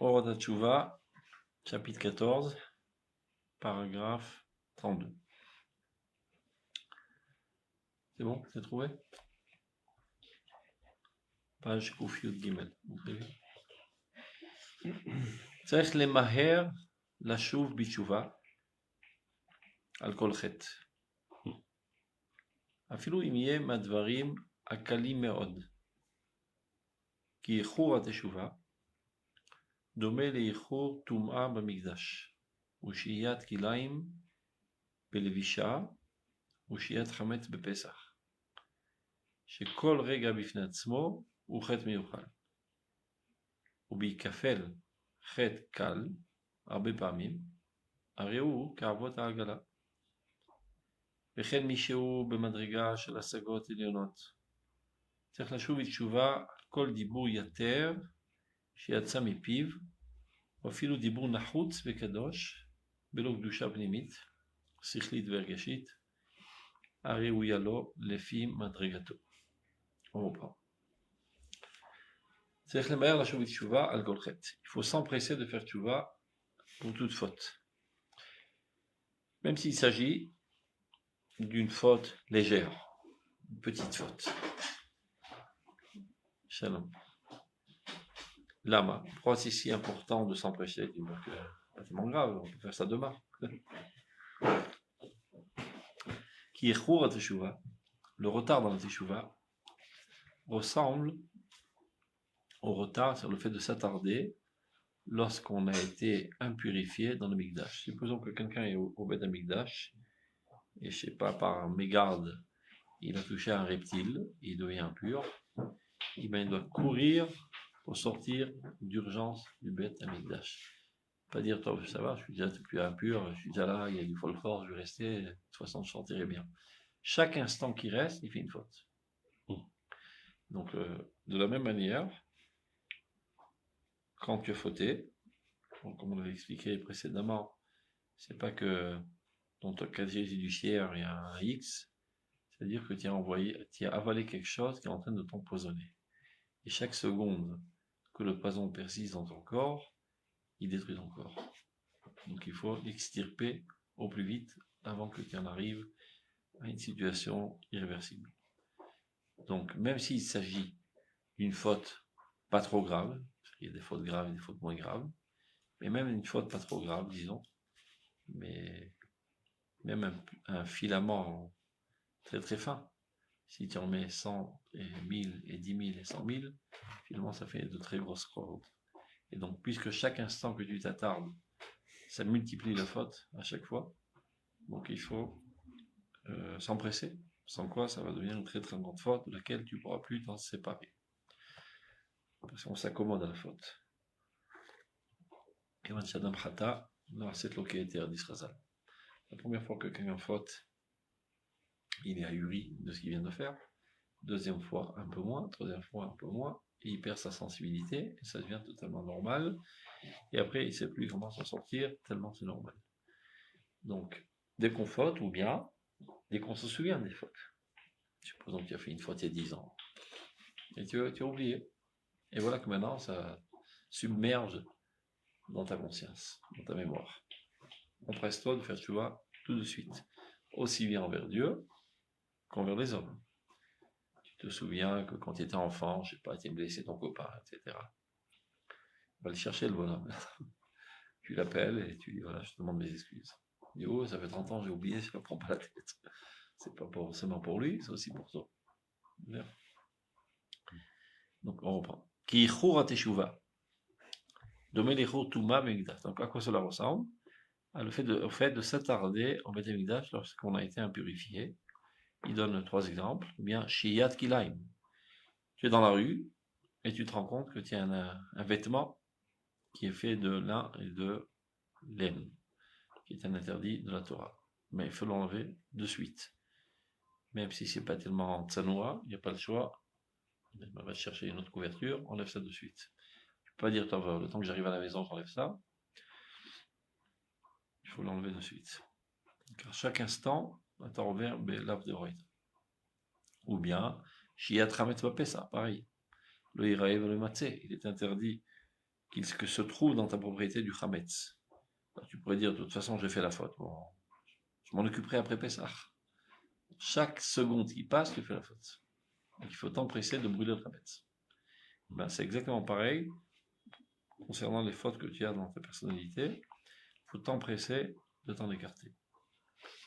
Orot HaTshuva, chapitre 14, paragraphe 32. C'est bon, c'est trouvé? Page Kouf Yud Gimel. צריך למהר לשוב בתשובה על כל חטא. אפילו אם יהיה מהדברים הקלים מאוד. כי איחור התשובה דומה לאיחור טומאה במקדש, ושהיית כליים בלבישה, ושהיית חמץ בפסח, שכל רגע בפני עצמו הוא חטא מיוחד. ובהיקפל חטא קל, הרבה פעמים, הרי הוא כאבות העגלה. וכן מי שהוא במדרגה של השגות עליונות, צריך לשוב בתשובה על כל דיבור יתר שיצא מפיו, או אפילו דיבור נחוץ וקדוש, בלא קדושה פנימית, שכלית והרגשית, הרי הוא ילו לפי מדרגתו. צריך למהר לשוב בתשובה על כל חטא. Il faut s'empresser de faire tchouva pour toute faute. Même s'il s'agit d'une faute légère, une petite faute. Shalom. Lama, pourquoi c'est si important de s'empresser? C'est tellement grave, on peut faire ça demain. Qui est chour à teshuva, le retard dans la teshuva ressemble au retard sur le fait de s'attarder lorsqu'on a été impurifié dans le mikdash. Supposons que quelqu'un est au Beth Amikdash et je sais pas, par mégarde, il a touché un reptile, il devient impur, et bien il doit courir pour sortir d'urgence du Beth Amikdash. Pas dire, toi, ça va, je suis déjà plus impur, je suis déjà là, il y a du folklore, je vais rester, de toute façon je sortirai bien. Chaque instant qui reste, il fait une faute. Donc, de la même manière, quand tu as fauté, comme on l'avait expliqué précédemment, c'est pas que dans ton casier judiciaire il y a un X, c'est-à-dire que tu as avalé quelque chose qui est en train de t'empoisonner. Et chaque seconde que le poison persiste dans ton corps, il détruit ton corps. Donc il faut l'extirper au plus vite avant que tu en arrives à une situation irréversible. Donc même s'il s'agit d'une faute pas trop grave, parce qu'il y a des fautes graves et des fautes moins graves, mais même une faute pas trop grave, disons, mais même un filament très très fin, si tu en mets 100 et 1000 et 10 000 et 100 000, finalement ça fait de très grosses fautes. Et donc puisque chaque instant que tu t'attardes, ça multiplie la faute à chaque fois, donc il faut s'empresser, sans quoi ça va devenir une très très grande faute de laquelle tu ne pourras plus t'en séparer. Parce qu'on s'accommode à la faute. La première fois que quelqu'un faute, il est ahuri de ce qu'il vient de faire. Deuxième fois, un peu moins. Troisième fois, un peu moins. Et il perd sa sensibilité, et ça devient totalement normal. Et après, il ne sait plus comment s'en sortir, tellement c'est normal. Donc, dès qu'on faute, ou bien, dès qu'on se souvient des fautes. Supposons que tu as fait une faute il y a 10 ans. Et tu as oublié. Et voilà que maintenant, ça submerge dans ta conscience, dans ta mémoire. Empresse-toi de faire tchouva tout de suite. Aussi bien envers Dieu qu'envers les hommes. Tu te souviens que quand tu étais enfant, je sais pas, tu as blessé ton copain, etc. Va le chercher le bonhomme. Tu l'appelles et tu dis voilà, je te demande mes excuses. Il dit oh, ça fait 30 ans, j'ai oublié, je ne me prends pas la tête. C'est pas seulement pour lui, c'est aussi pour toi. Bien. Donc on reprend. Ki choura teshuva. Domé les chour touma megdash. Donc à quoi cela ressemble? Au fait de s'attarder au Beth Amikdash lorsqu'on a été impurifié. Il donne 3 exemples. Ou bien shiyat kilaim. Tu es dans la rue et tu te rends compte que tu as un vêtement qui est fait de lin et de laine, qui est un interdit de la Torah. Mais il faut l'enlever de suite. Même si c'est pas tellement tsanoua, il n'y a pas le choix. On va chercher une autre couverture, enlève ça de suite. Tu peux pas dire, le temps que j'arrive à la maison, j'enlève ça. Il faut l'enlever de suite. Car chaque instant, attends envers lave de roid. Ou bien, shiat ramet vapesa, pareil. Le iraev le matzeh, il est interdit que se trouve dans ta propriété du Chametz. Tu pourrais dire, de toute façon, j'ai fait la faute. Bon, je m'en occuperai après Pessah. Chaque seconde qui passe, tu fais la faute. Donc il faut t'empresser de brûler le Chametz. Ben, c'est exactement pareil concernant les fautes que tu as dans ta personnalité. Il faut t'empresser de t'en écarter.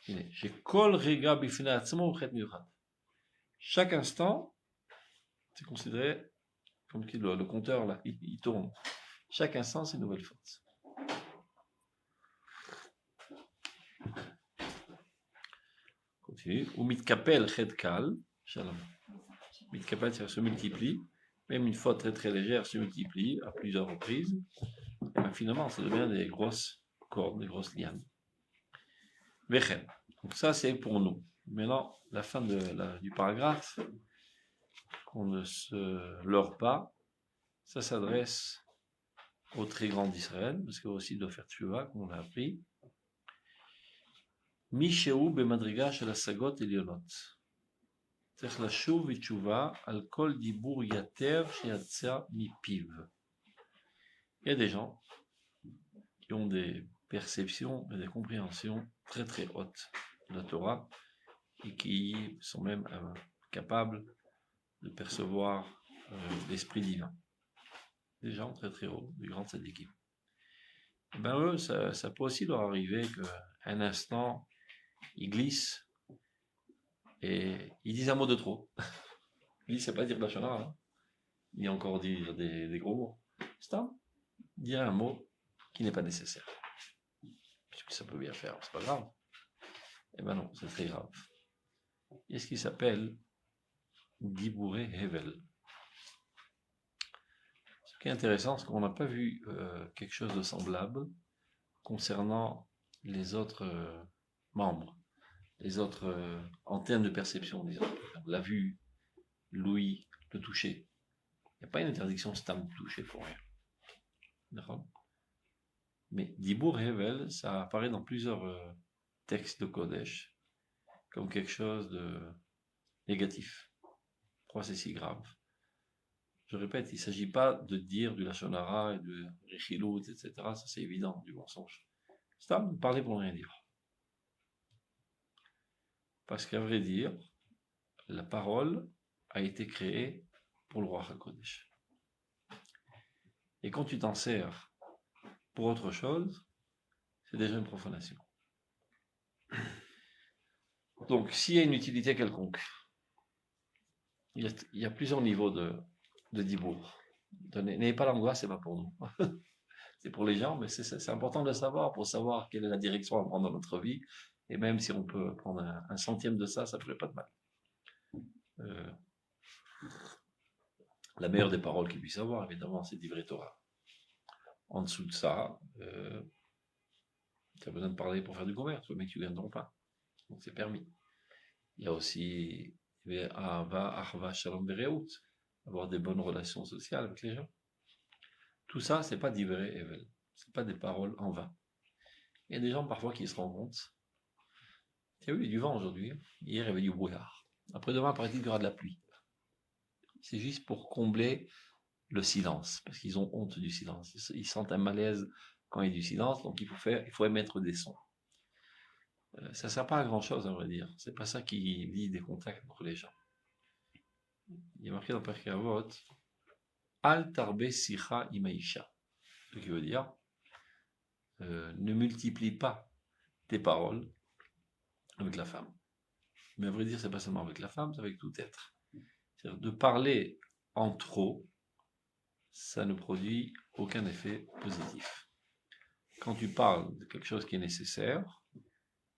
J'ai kol rega bifnei atzmo uchet miuchad. Chaque instant, c'est considéré comme le compteur là, il tourne. Chaque instant, c'est une nouvelle faute. Continue. Ou mitkapel chet kal, shalom. Mitkapel, ça se multiplie. Même une faute très très légère se multiplie à plusieurs reprises. Et ben, finalement, ça devient des grosses cordes, des grosses lianes. Vechen. Donc ça, c'est pour nous. Maintenant, la fin du paragraphe, qu'on ne se leurre pas, ça s'adresse aux très grands d'Israël, parce qu'il aussi doit faire tchouva, comme on l'a appris. Mishéou bemadriga shel hasagot elionot. צריך לשוב בתשובה על כל דיבור יתר שיצא מפיו. Il y a des gens qui ont des perceptions et des compréhensions très très hautes de la Torah et qui sont même capables de percevoir l'esprit divin. Des gens très très hauts, des grands tzadikim. Et ben eux, ça peut aussi leur arriver qu'à un instant, ils glissent et ils disent un mot de trop. Lui, c'est pas dire Lachon Hara, hein. Ni encore dire des gros mots. C'est ça, dire un mot qui n'est pas nécessaire. Puisque ça peut bien faire, c'est pas grave. Eh ben non, c'est très grave. Il y a ce qui s'appelle Dibouré Hevel. Ce qui est intéressant, c'est qu'on n'a pas vu quelque chose de semblable concernant les autres membres, les autres antennes de perception, disons. La vue, l'ouïe, le toucher. Il n'y a pas une interdiction stam de toucher pour rien. D'accord ? Mais Dibour Hevel, ça apparaît dans plusieurs textes de Kodesh comme quelque chose de négatif. Pourquoi c'est si grave ? Je répète, il ne s'agit pas de dire du Lachon Hara et de Rechilut, etc. Ça c'est évident, du mensonge. Stam de parler pour rien dire. Parce qu'à vrai dire, la parole a été créée pour le roi HaKodesh. Et quand tu t'en sers pour autre chose, c'est déjà une profanation. Donc, s'il y a une utilité quelconque, il y a plusieurs niveaux de dibour. N'ayez pas l'angoisse, c'est pas pour nous. C'est pour les gens, mais c'est important de le savoir pour savoir quelle est la direction à prendre dans notre vie. Et même si on peut prendre un centième de ça, ça ne ferait pas de mal. La meilleure des paroles qu'il puisse avoir, évidemment, c'est d'Ivrei Torah. En dessous de ça, tu as besoin de parler pour faire du commerce, mais tu gagnes ton pain. Donc c'est permis. Il y a aussi Ahava, Achva, Shalom, Bereut, avoir des bonnes relations sociales avec les gens. Tout ça, c'est pas d'Ivrei Evel. C'est pas des paroles en vain. Il y a des gens parfois qui se rendent compte. Tiens, oui, il y a du vent aujourd'hui. Hier, il y avait du brouillard. Après-demain, paraît-il qu'il y aura de la pluie. C'est juste pour combler le silence, parce qu'ils ont honte du silence. Ils sentent un malaise quand il y a du silence, donc il faut émettre des sons. Ça ne sert pas à grand chose, à vrai dire. C'est pas ça qui lie des contacts entre les gens. Il est marqué dans Perkei Avot, Al tarbe sicha imaisha. Ce qui veut dire, ne multiplie pas tes paroles avec la femme. Mais à vrai dire, c'est pas seulement avec la femme, c'est avec tout être. C'est-à-dire de parler en trop, ça ne produit aucun effet positif. Quand tu parles de quelque chose qui est nécessaire,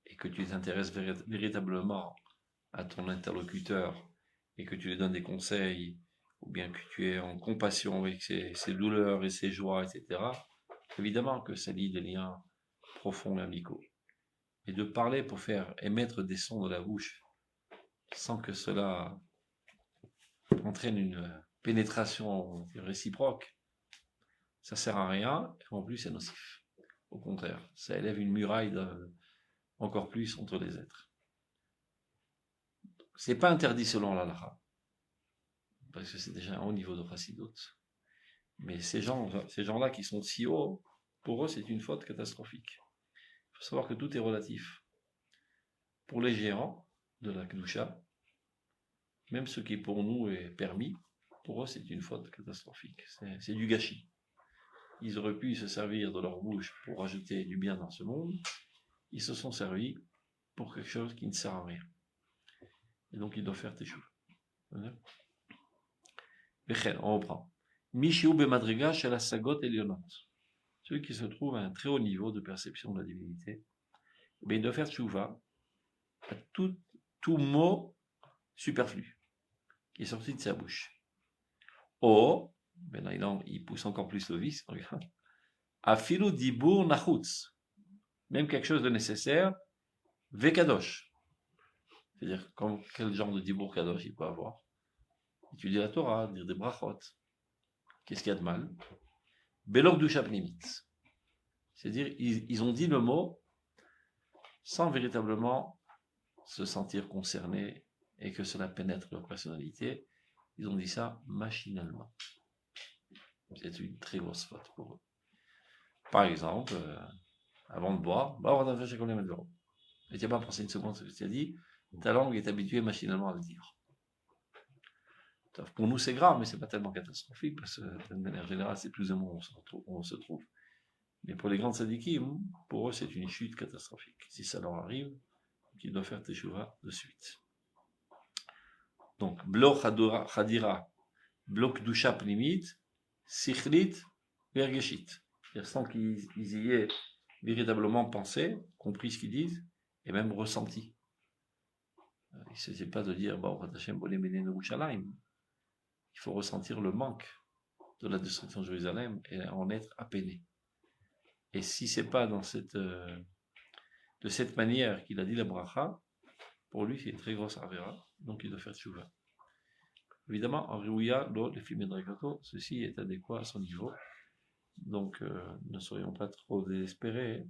et que tu t'intéresses véritablement à ton interlocuteur, et que tu lui donnes des conseils, ou bien que tu es en compassion avec ses douleurs et ses joies, etc., évidemment que ça lie des liens profonds et amicaux. Et de parler pour faire émettre des sons de la bouche, sans que cela entraîne une pénétration réciproque, ça sert à rien, et en plus c'est nocif. Au contraire, ça élève une muraille encore plus entre les êtres. C'est pas interdit selon l'Halakha, parce que c'est déjà un haut niveau de Chassidut, Mais ces gens-là qui sont si hauts, pour eux, c'est une faute catastrophique. Il faut savoir que tout est relatif. Pour les géants de la Kedusha, même ce qui pour nous est permis, pour eux, c'est une faute catastrophique. C'est du gâchis. Ils auraient pu se servir de leur bouche pour ajouter du bien dans ce monde. Ils se sont servis pour quelque chose qui ne sert à rien. Et donc, ils doivent faire teshuva. On reprend. Mishiou bemadriga shel hasagot elionot. Celui qui se trouve à un très haut niveau de perception de la divinité, mais il doit faire teshuva à tout mot superflu qui est sorti de sa bouche. Oh, maintenant il pousse encore plus le vice, regarde. Afilu dibur nachutz. Même quelque chose de nécessaire, vekadosh. C'est-à-dire, quel genre de dibur kadosh il peut avoir? Étudier la Torah, dire des brachot. Qu'est-ce qu'il y a de mal? Belok dusha pnimit. C'est-à-dire, ils ont dit le mot sans véritablement se sentir concernés et que cela pénètre leur personnalité. Ils ont dit ça machinalement. C'est une très grosse faute pour eux. Par exemple, avant de boire, on va faire chacun les mêmes. Et tu n'as pas pensé une seconde ce que tu as dit, ta langue est habituée machinalement à le dire. Pour nous, c'est grave, mais c'est pas tellement catastrophique, parce que de manière générale, c'est plus ou moins où on se trouve. Mais pour les grandes sadikim, pour eux, c'est une chute catastrophique. Si ça leur arrive, ils doivent faire teshuva de suite. Donc, blo chadira, blok dusha pnimit, sichlit, vergeshit. C'est-à-dire sans qu'ils y aient véritablement pensé, compris ce qu'ils disent, et même ressenti. Il ne s'agit pas de dire, il faut ressentir le manque de la destruction de Jérusalem et en être apeiné. Et si c'est pas dans de cette manière qu'il a dit la bracha, pour lui c'est une très grosse avera, donc il doit faire tchouva. Évidemment, en Riouya, les films Medrakato, ceci est adéquat à son niveau. Donc, ne soyons pas trop désespérés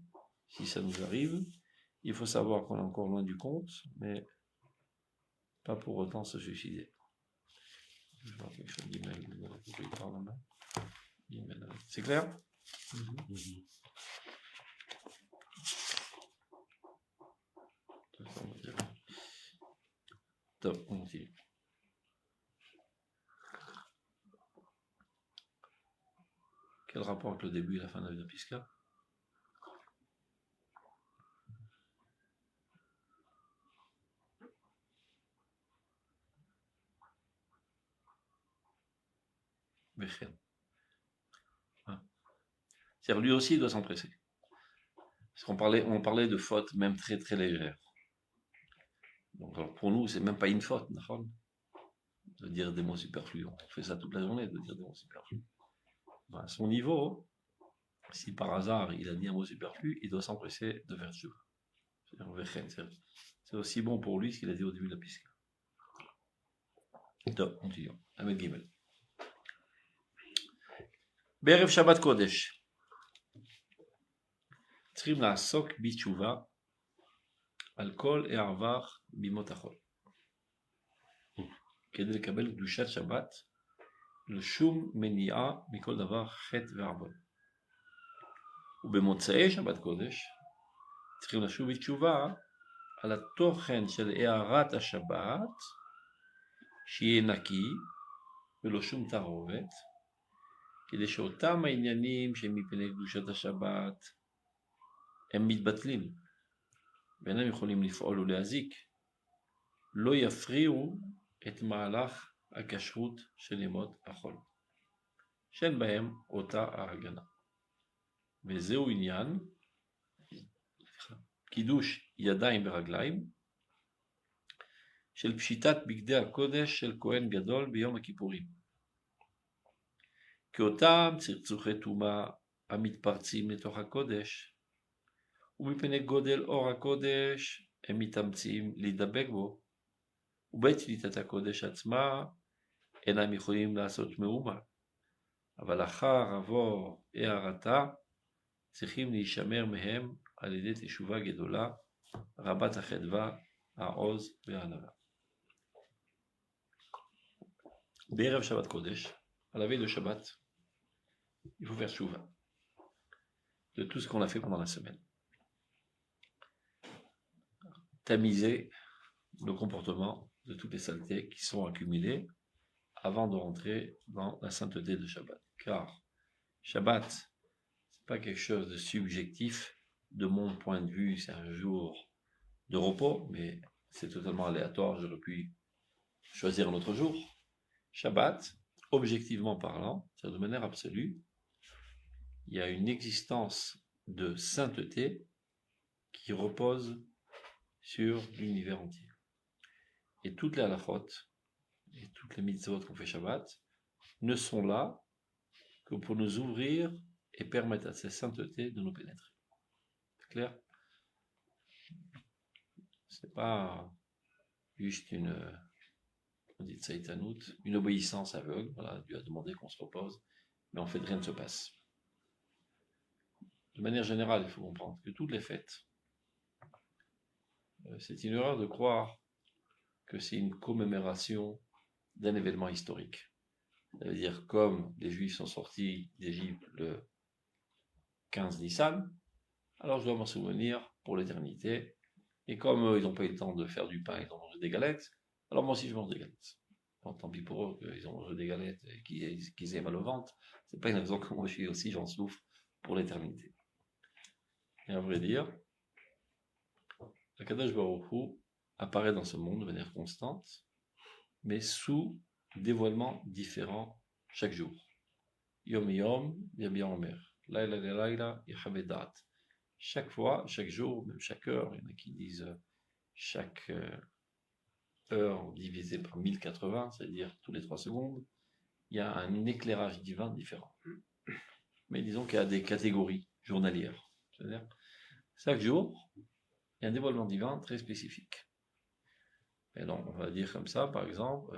si ça nous arrive. Il faut savoir qu'on est encore loin du compte, mais pas pour autant se suicider. Je vais voir quelque chose d'email. C'est clair? Top, on continue. Quel rapport avec le début et la fin de la vie de Pisca? C'est-à-dire, lui aussi, il doit s'empresser. Parce on parlait de fautes, même très très légères. Donc, alors pour nous, c'est même pas une faute, de dire des mots superflus. On fait ça toute la journée, de dire des mots superflus. À son niveau, si par hasard il a dit un mot superflu, il doit s'empresser de faire tchouva. C'est aussi bon pour lui ce qu'il a dit au début de la piscine. Top, continuons. Ahmed Gimel. בערב שבת קודש צריכים לעסוק בתשובה על כל העבר בימות החול כדי לקבל קדושת שבת לשום מניעה מכל דבר חטא ועוון. ובמוצאי שבת קודש צריכים לשוב בתשובה על התוכן של הערת השבת שיהיה נקי ולא שום תערובת, כדי שאותם העניינים שמפני קדושת השבת הם מתבטלים ואינם יכולים לפעול ולהזיק, לא יפריעו את מהלך הכשרות של ימות החול, שאין בהם אותה ההגנה. וזהו עניין קידוש ידיים ורגליים של פשיטת בגדי הקודש של כהן גדול ביום הכיפורים. כי אותם צרצוחי טומאה המתפרצים לתוך הקודש, ומפני גודל אור הקודש הם מתאמצים להידבק בו, ובית שליטת הקודש עצמה אינם יכולים לעשות מאומה, אבל אחר עבור הערתה צריכים להישמר מהם על ידי תשובה גדולה, רבת החדווה, העוז והענווה. בערב שבת קודש, à la veille de Shabbat, il faut faire chouva de tout ce qu'on a fait pendant la semaine. Tamiser le comportement de toutes les saletés qui sont accumulées avant de rentrer dans la sainteté de Shabbat. Car Shabbat, c'est pas quelque chose de subjectif. De mon point de vue, c'est un jour de repos, mais c'est totalement aléatoire. J'aurais pu choisir un autre jour. Shabbat, objectivement parlant, c'est-à-dire de manière absolue, il y a une existence de sainteté qui repose sur l'univers entier. Et toutes les halachot et toutes les mitzvot qu'on fait Shabbat ne sont là que pour nous ouvrir et permettre à cette sainteté de nous pénétrer. C'est clair? C'est pas juste une obéissance aveugle. Voilà, Dieu a demandé qu'on se repose, mais en fait rien ne se passe. De manière générale, il faut comprendre que toutes les fêtes, c'est une erreur de croire que c'est une commémoration d'un événement historique. Ça veut dire, comme les Juifs sont sortis d'Égypte le 15 Nissan, alors je dois m'en souvenir pour l'éternité. Et comme ils n'ont pas eu le temps de faire du pain, ils ont mangé des galettes, alors moi aussi je mange des galettes. Bon, tant pis pour eux qu'ils ont mangé des galettes et qu'ils aient mal au ventre. C'est pas une raison que moi aussi j'en souffre pour l'éternité. Et à vrai dire, Akadosh Baruch Hu apparaît dans ce monde de manière constante, mais sous dévoilements différents chaque jour. Yom Yom, Yom Yomer, Laila Laila, Yachavedat. Chaque fois, chaque jour, même chaque heure, il y en a qui disent chaque heure divisée par 1080, c'est-à-dire tous les 3 secondes, il y a un éclairage divin différent. Mais disons qu'il y a des catégories journalières. C'est-à-dire, chaque jour, il y a un dévoilement divin très spécifique. Et donc, on va dire comme ça, par exemple,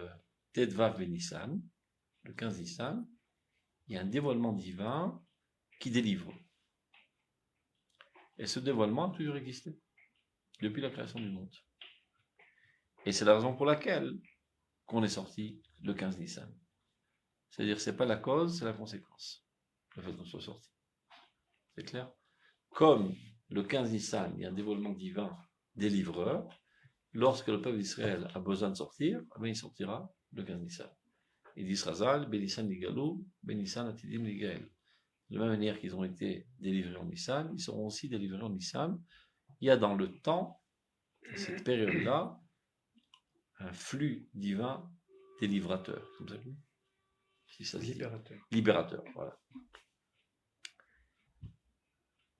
Tedvav Nissan, le 15 Nissan, il y a un dévoilement divin qui délivre. Et ce dévoilement a toujours existé, depuis la création du monde. Et c'est la raison pour laquelle qu'on est sorti le 15 Nissan. C'est-à-dire, c'est pas la cause, c'est la conséquence. Le fait qu'on soit sorti. C'est clair? Comme le 15 Nissan, il y a un dévoilement divin délivreur, lorsque le peuple d'Israël a besoin de sortir, il sortira le 15 Nissan. Il dit Srazal, Ben Nissan Ligalou, Ben Nissan Atidim Ligael. De la même manière qu'ils ont été délivrés en Nissan, ils seront aussi délivrés en Nissan. Il y a dans le temps, à cette période-là, un flux divin délivrateur. Comme ça, si ça se dit. Libérateur, voilà.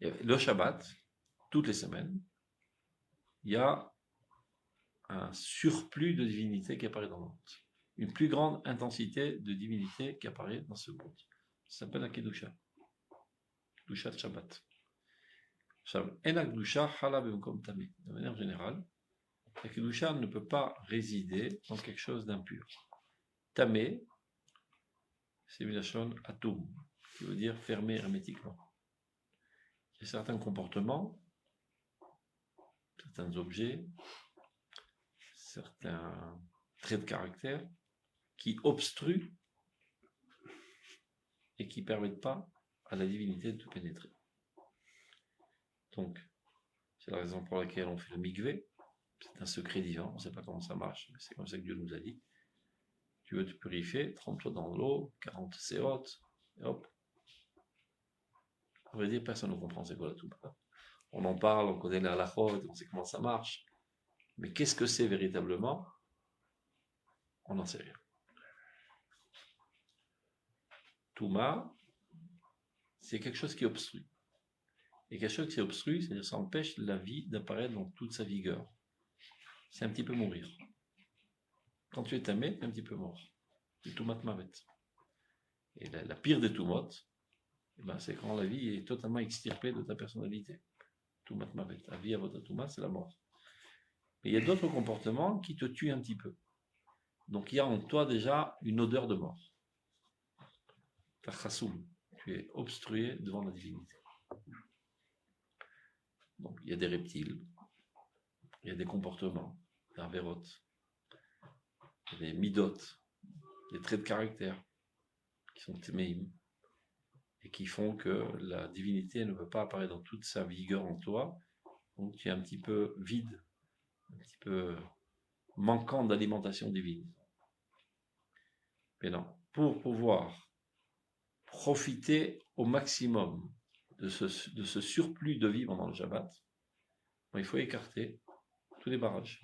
Et le Shabbat, toutes les semaines, il y a un surplus de divinité qui apparaît dans le monde. Une plus grande intensité de divinité qui apparaît dans ce monde. Ça s'appelle la Kedusha. Kedusha Shabbat. De manière générale, la Kedusha ne peut pas résider dans quelque chose d'impur. Tamé, c'est Milachon Atum, qui veut dire fermé hermétiquement. Il y a certains comportements, certains objets, certains traits de caractère qui obstruent et qui ne permettent pas à la divinité de pénétrer. Donc, c'est la raison pour laquelle on fait le mikvé. C'est un secret divin, on ne sait pas comment ça marche, mais c'est comme ça que Dieu nous a dit. Tu veux te purifier, trempe-toi dans l'eau, 40 séot, et hop. À vrai dire, personne ne comprend c'est quoi la touba. On en parle, on connaît les halachot, on sait comment ça marche. Mais qu'est-ce que c'est véritablement? On n'en sait rien. Touma, c'est quelque chose qui obstrue. Et quelque chose qui obstrue, c'est-à-dire ça empêche la vie d'apparaître dans toute sa vigueur. C'est un petit peu mourir. Quand tu es tamé, tu es un petit peu mort. C'est toumat mavet. Et la pire des toumot, c'est quand la vie est totalement extirpée de ta personnalité. Toumat mavet. La vie à votre toumat, c'est la mort. Mais il y a d'autres comportements qui te tuent un petit peu. Donc il y a en toi déjà une odeur de mort. Ta chassoum. Tu es obstrué devant la divinité. Donc il y a des reptiles, il y a des comportements, des avérotes, des midot, des traits de caractère qui sont téméim, et qui font que la divinité ne peut pas apparaître dans toute sa vigueur en toi. Donc tu es un petit peu vide, un petit peu manquant d'alimentation divine. Mais non, pour pouvoir profiter au maximum de ce surplus de vie pendant le Shabbat, il faut écarter tous les barrages.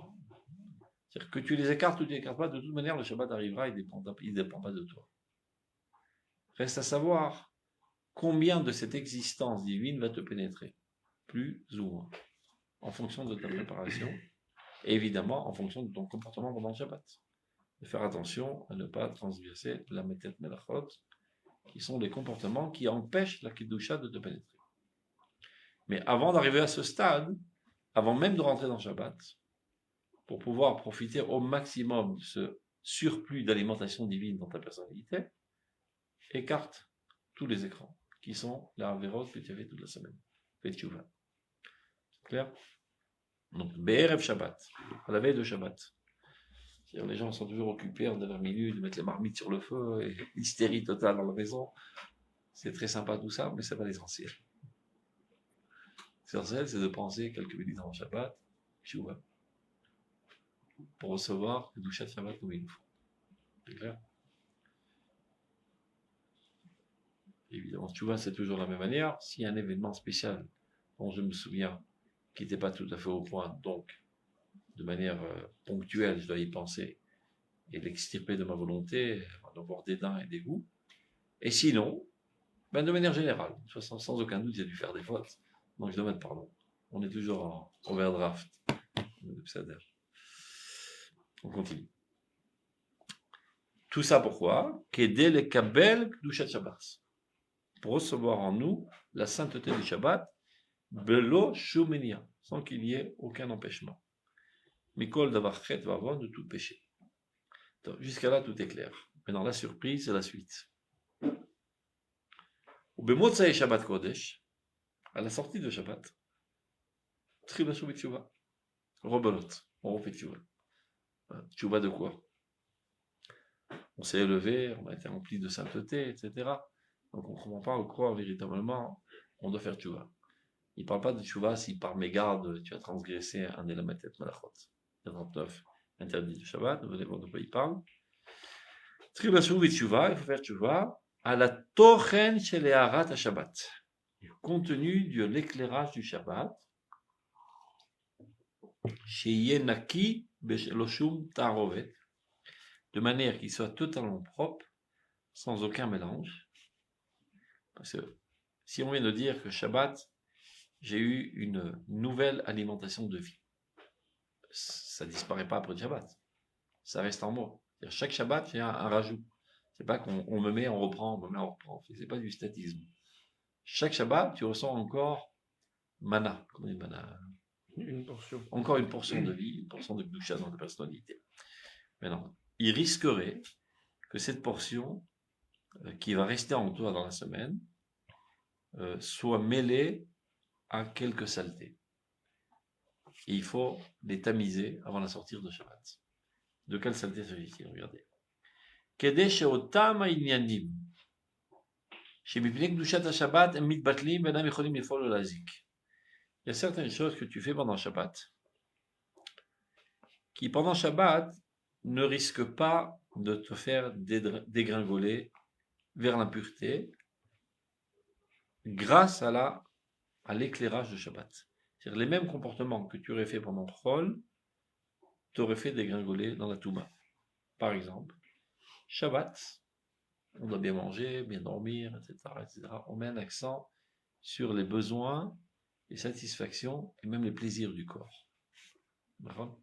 C'est-à-dire que tu les écartes ou tu les écartes pas, de toute manière, le Shabbat arrivera, il ne dépend pas de toi. Reste à savoir combien de cette existence divine va te pénétrer, plus ou moins, en fonction de ta préparation, et évidemment en fonction de ton comportement pendant le Shabbat. De faire attention à ne pas transgresser la Metet Melachot, qui sont les comportements qui empêchent la Kedusha de te pénétrer. Mais avant d'arriver à ce stade, avant même de rentrer dans le Shabbat, pour pouvoir profiter au maximum de ce surplus d'alimentation divine dans ta personnalité, écarte tous les écrans, qui sont la Averot que tu as fait toute la semaine. Fais tchouva. C'est clair? Donc, Be'erev Shabbat, à la veille de Shabbat. C'est-à-dire, les gens sont toujours occupés en dernière minute de mettre les marmites sur le feu, et hystérie totale dans la maison. C'est très sympa tout ça, mais c'est pas l'essentiel. L'essentiel, c'est de penser quelques minutes avant Shabbat, tchouva, pour recevoir le douchat de Shabbat comme il nous faut. C'est clair? Évidemment, tchouva, c'est toujours la même manière. S'il y a un événement spécial dont je me souviens qui n'était pas tout à fait au point, donc de manière ponctuelle, je dois y penser et l'extirper de ma volonté, d'avoir dédain et dégoût. Et sinon, de manière générale, de toute façon, sans aucun doute, j'ai dû faire des fautes, donc je dois mettre pardon. On est toujours en overdraft. On continue. Tout ça pourquoi? Qu'aider les kabel kdushat Shabbat. Pour recevoir en nous la sainteté du Shabbat, belo shumenia, sans qu'il y ait aucun empêchement. Mikol davar chet vavon, de tout péché. Jusqu'à là, tout est clair. Maintenant, la surprise, c'est la suite. Au Bemotzai Shabbat Kodesh, à la sortie de Shabbat, Trila Shuvit Tshuva, rebelote, on refait Tshuva. Tshuva de quoi? On s'est élevé, on a été rempli de sainteté, etc. Donc on ne comprend pas ou quoi véritablement on doit faire Tshuva. Il ne parle pas de Tshuva si par mégarde tu as transgressé un Elamatet Malachot. 39, interdit de Shabbat, vous allez voir de quoi il parle. Trila Shuvit Tshuva, il faut faire Tshuva à la Tochen Shel Eharat Shabbat, le contenu de l'éclairage du Shabbat, chez Yenaki Besheloshum Tarovet, de manière qu'il soit totalement propre, sans aucun mélange. Parce que si on vient de dire que Shabbat, j'ai eu une nouvelle alimentation de vie, ça ne disparaît pas après le Shabbat, ça reste en moi. Chaque Shabbat, il y a un rajout. C'est pas qu'on me met, on reprend, on me met, on reprend. C'est pas du statisme. Chaque Shabbat, tu ressens encore mana. Comment on dit mana? Une portion. Encore une portion de vie, une portion de Kedusha dans ta personnalité. Maintenant, il risquerait que cette portion qui va rester en toi dans la semaine soit mêlée à quelques saletés. Et il faut les tamiser avant la sortie de Shabbat. De quelle saleté s'agit-il? Regardez. Kedesh otam inyanim. Il y a certaines choses que tu fais pendant Shabbat qui, pendant Shabbat, ne risquent pas de te faire dégringoler vers l'impureté grâce à l'éclairage de Shabbat. C'est-à-dire les mêmes comportements que tu aurais fait pendant Chol t'auraient fait dégringoler dans la Touma. Par exemple, Shabbat, on doit bien manger, bien dormir, etc., etc. On met un accent sur les besoins, les satisfactions et même les plaisirs du corps. D'accord?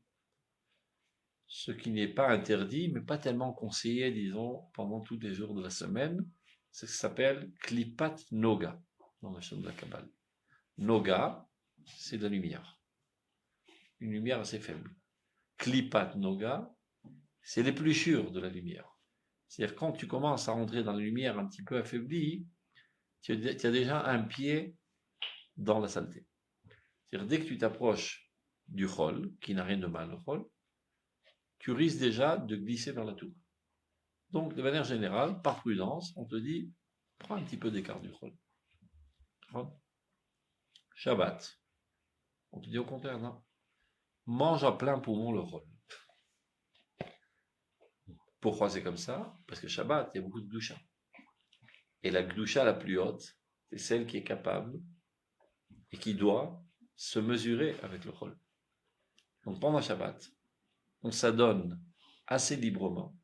Ce qui n'est pas interdit, mais pas tellement conseillé, disons, pendant tous les jours de la semaine, c'est ce qui s'appelle Klipat Noga, dans la chaîne de la Kabbale. Noga, c'est de la lumière. Une lumière assez faible. Klipat Noga, c'est l'épluchure de la lumière. C'est-à-dire quand tu commences à rentrer dans la lumière un petit peu affaiblie, tu as déjà un pied dans la saleté. C'est-à-dire dès que tu t'approches du Chol, qui n'a rien de mal, le Chol, tu risques déjà de glisser vers la Touma. Donc, de manière générale, par prudence, on te dit, Prends un petit peu d'écart du Chol. Shabbat. On te dit au contraire, non. Mange à plein poumon le Chol. Pourquoi c'est comme ça? Parce que Shabbat, il y a beaucoup de Gdusha. Et la Gdusha la plus haute, c'est celle qui est capable et qui doit se mesurer avec le Chol. Donc pendant Shabbat, on s'adonne assez librement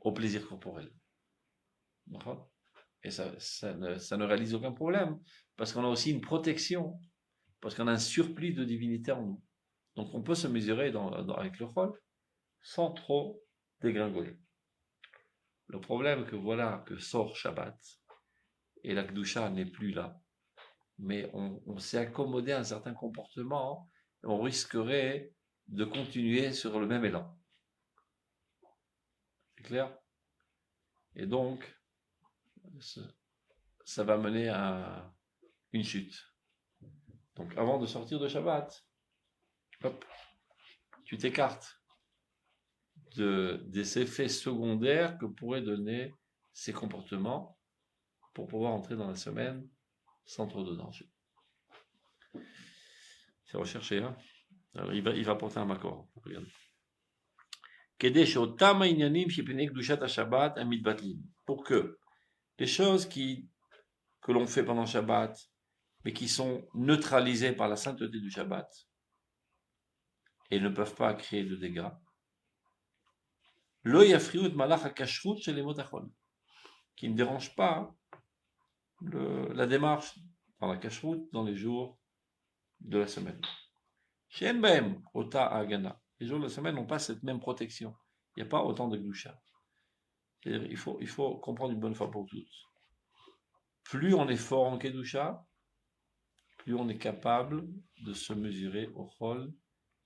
au plaisir corporel. Et ça ne réalise aucun problème, parce qu'on a aussi une protection, parce qu'on a un surplus de divinité en nous. Donc on peut se mesurer avec le Chol sans trop dégringoler. Le problème que sort Shabbat, et la Kedusha n'est plus là, mais on s'est accommodé à un certain comportement, et on risquerait de continuer sur le même élan. C'est clair? Et donc, ça va mener à une chute. Donc avant de sortir de Shabbat, hop, tu t'écartes des effets secondaires que pourraient donner ces comportements pour pouvoir entrer dans la semaine sans trop de danger. C'est recherché, hein? Alors, il va porter un accord. Regarde. Pour que les choses que l'on fait pendant Shabbat, mais qui sont neutralisées par la sainteté du Shabbat, et ne peuvent pas créer de dégâts, qui ne dérange pas la démarche dans la kashrut dans les jours de la semaine. Les jours de la semaine n'ont pas cette même protection. Il n'y a pas autant de gdusha. Il faut comprendre une bonne fois pour toutes. Plus on est fort en kedusha, plus on est capable de se mesurer au chol,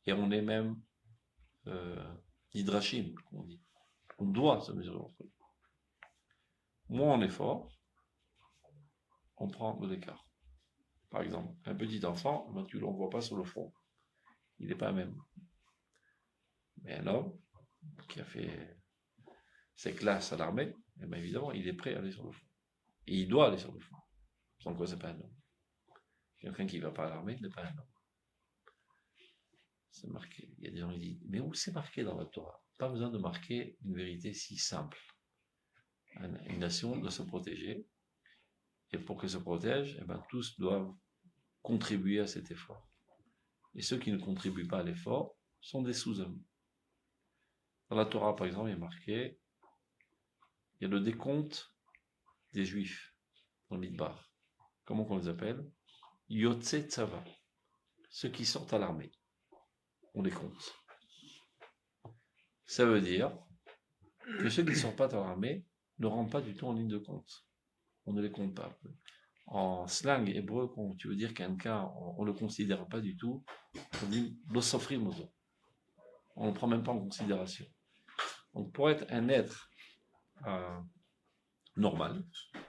et on est même hidrashim, comme on dit. On doit se mesurer au chol. Moins on est fort, on prend de l'écart. Par exemple, un petit enfant, tu ne l'envoies pas sur le front. Il n'est pas même. Mais un homme qui a fait ses classes à l'armée, eh bien évidemment, il est prêt à aller sur le front. Et il doit aller sur le front. Sans quoi, c'est pas un homme. Quelqu'un qui ne va pas à l'armée n'est pas un homme. C'est marqué. Il y a des gens qui disent, mais où c'est marqué dans la Torah? Pas besoin de marquer une vérité si simple. Une nation doit se protéger. Et pour qu'elle se protège, eh bien, tous doivent contribuer à cet effort. Et ceux qui ne contribuent pas à l'effort sont des sous-hommes. Dans la Torah, par exemple, il est marqué, il y a le décompte des Juifs dans le Midbar. Comment on les appelle? Yotze Tzava. Ceux qui sortent à l'armée. On les compte. Ça veut dire que ceux qui ne sortent pas à l'armée ne rentrent pas du tout en ligne de compte. On ne les compte pas. En slang hébreu, quand tu veux dire quelqu'un, on ne le considère pas du tout, on dit l'osofri mozo. On ne le prend même pas en considération. Donc pour être un être normal, il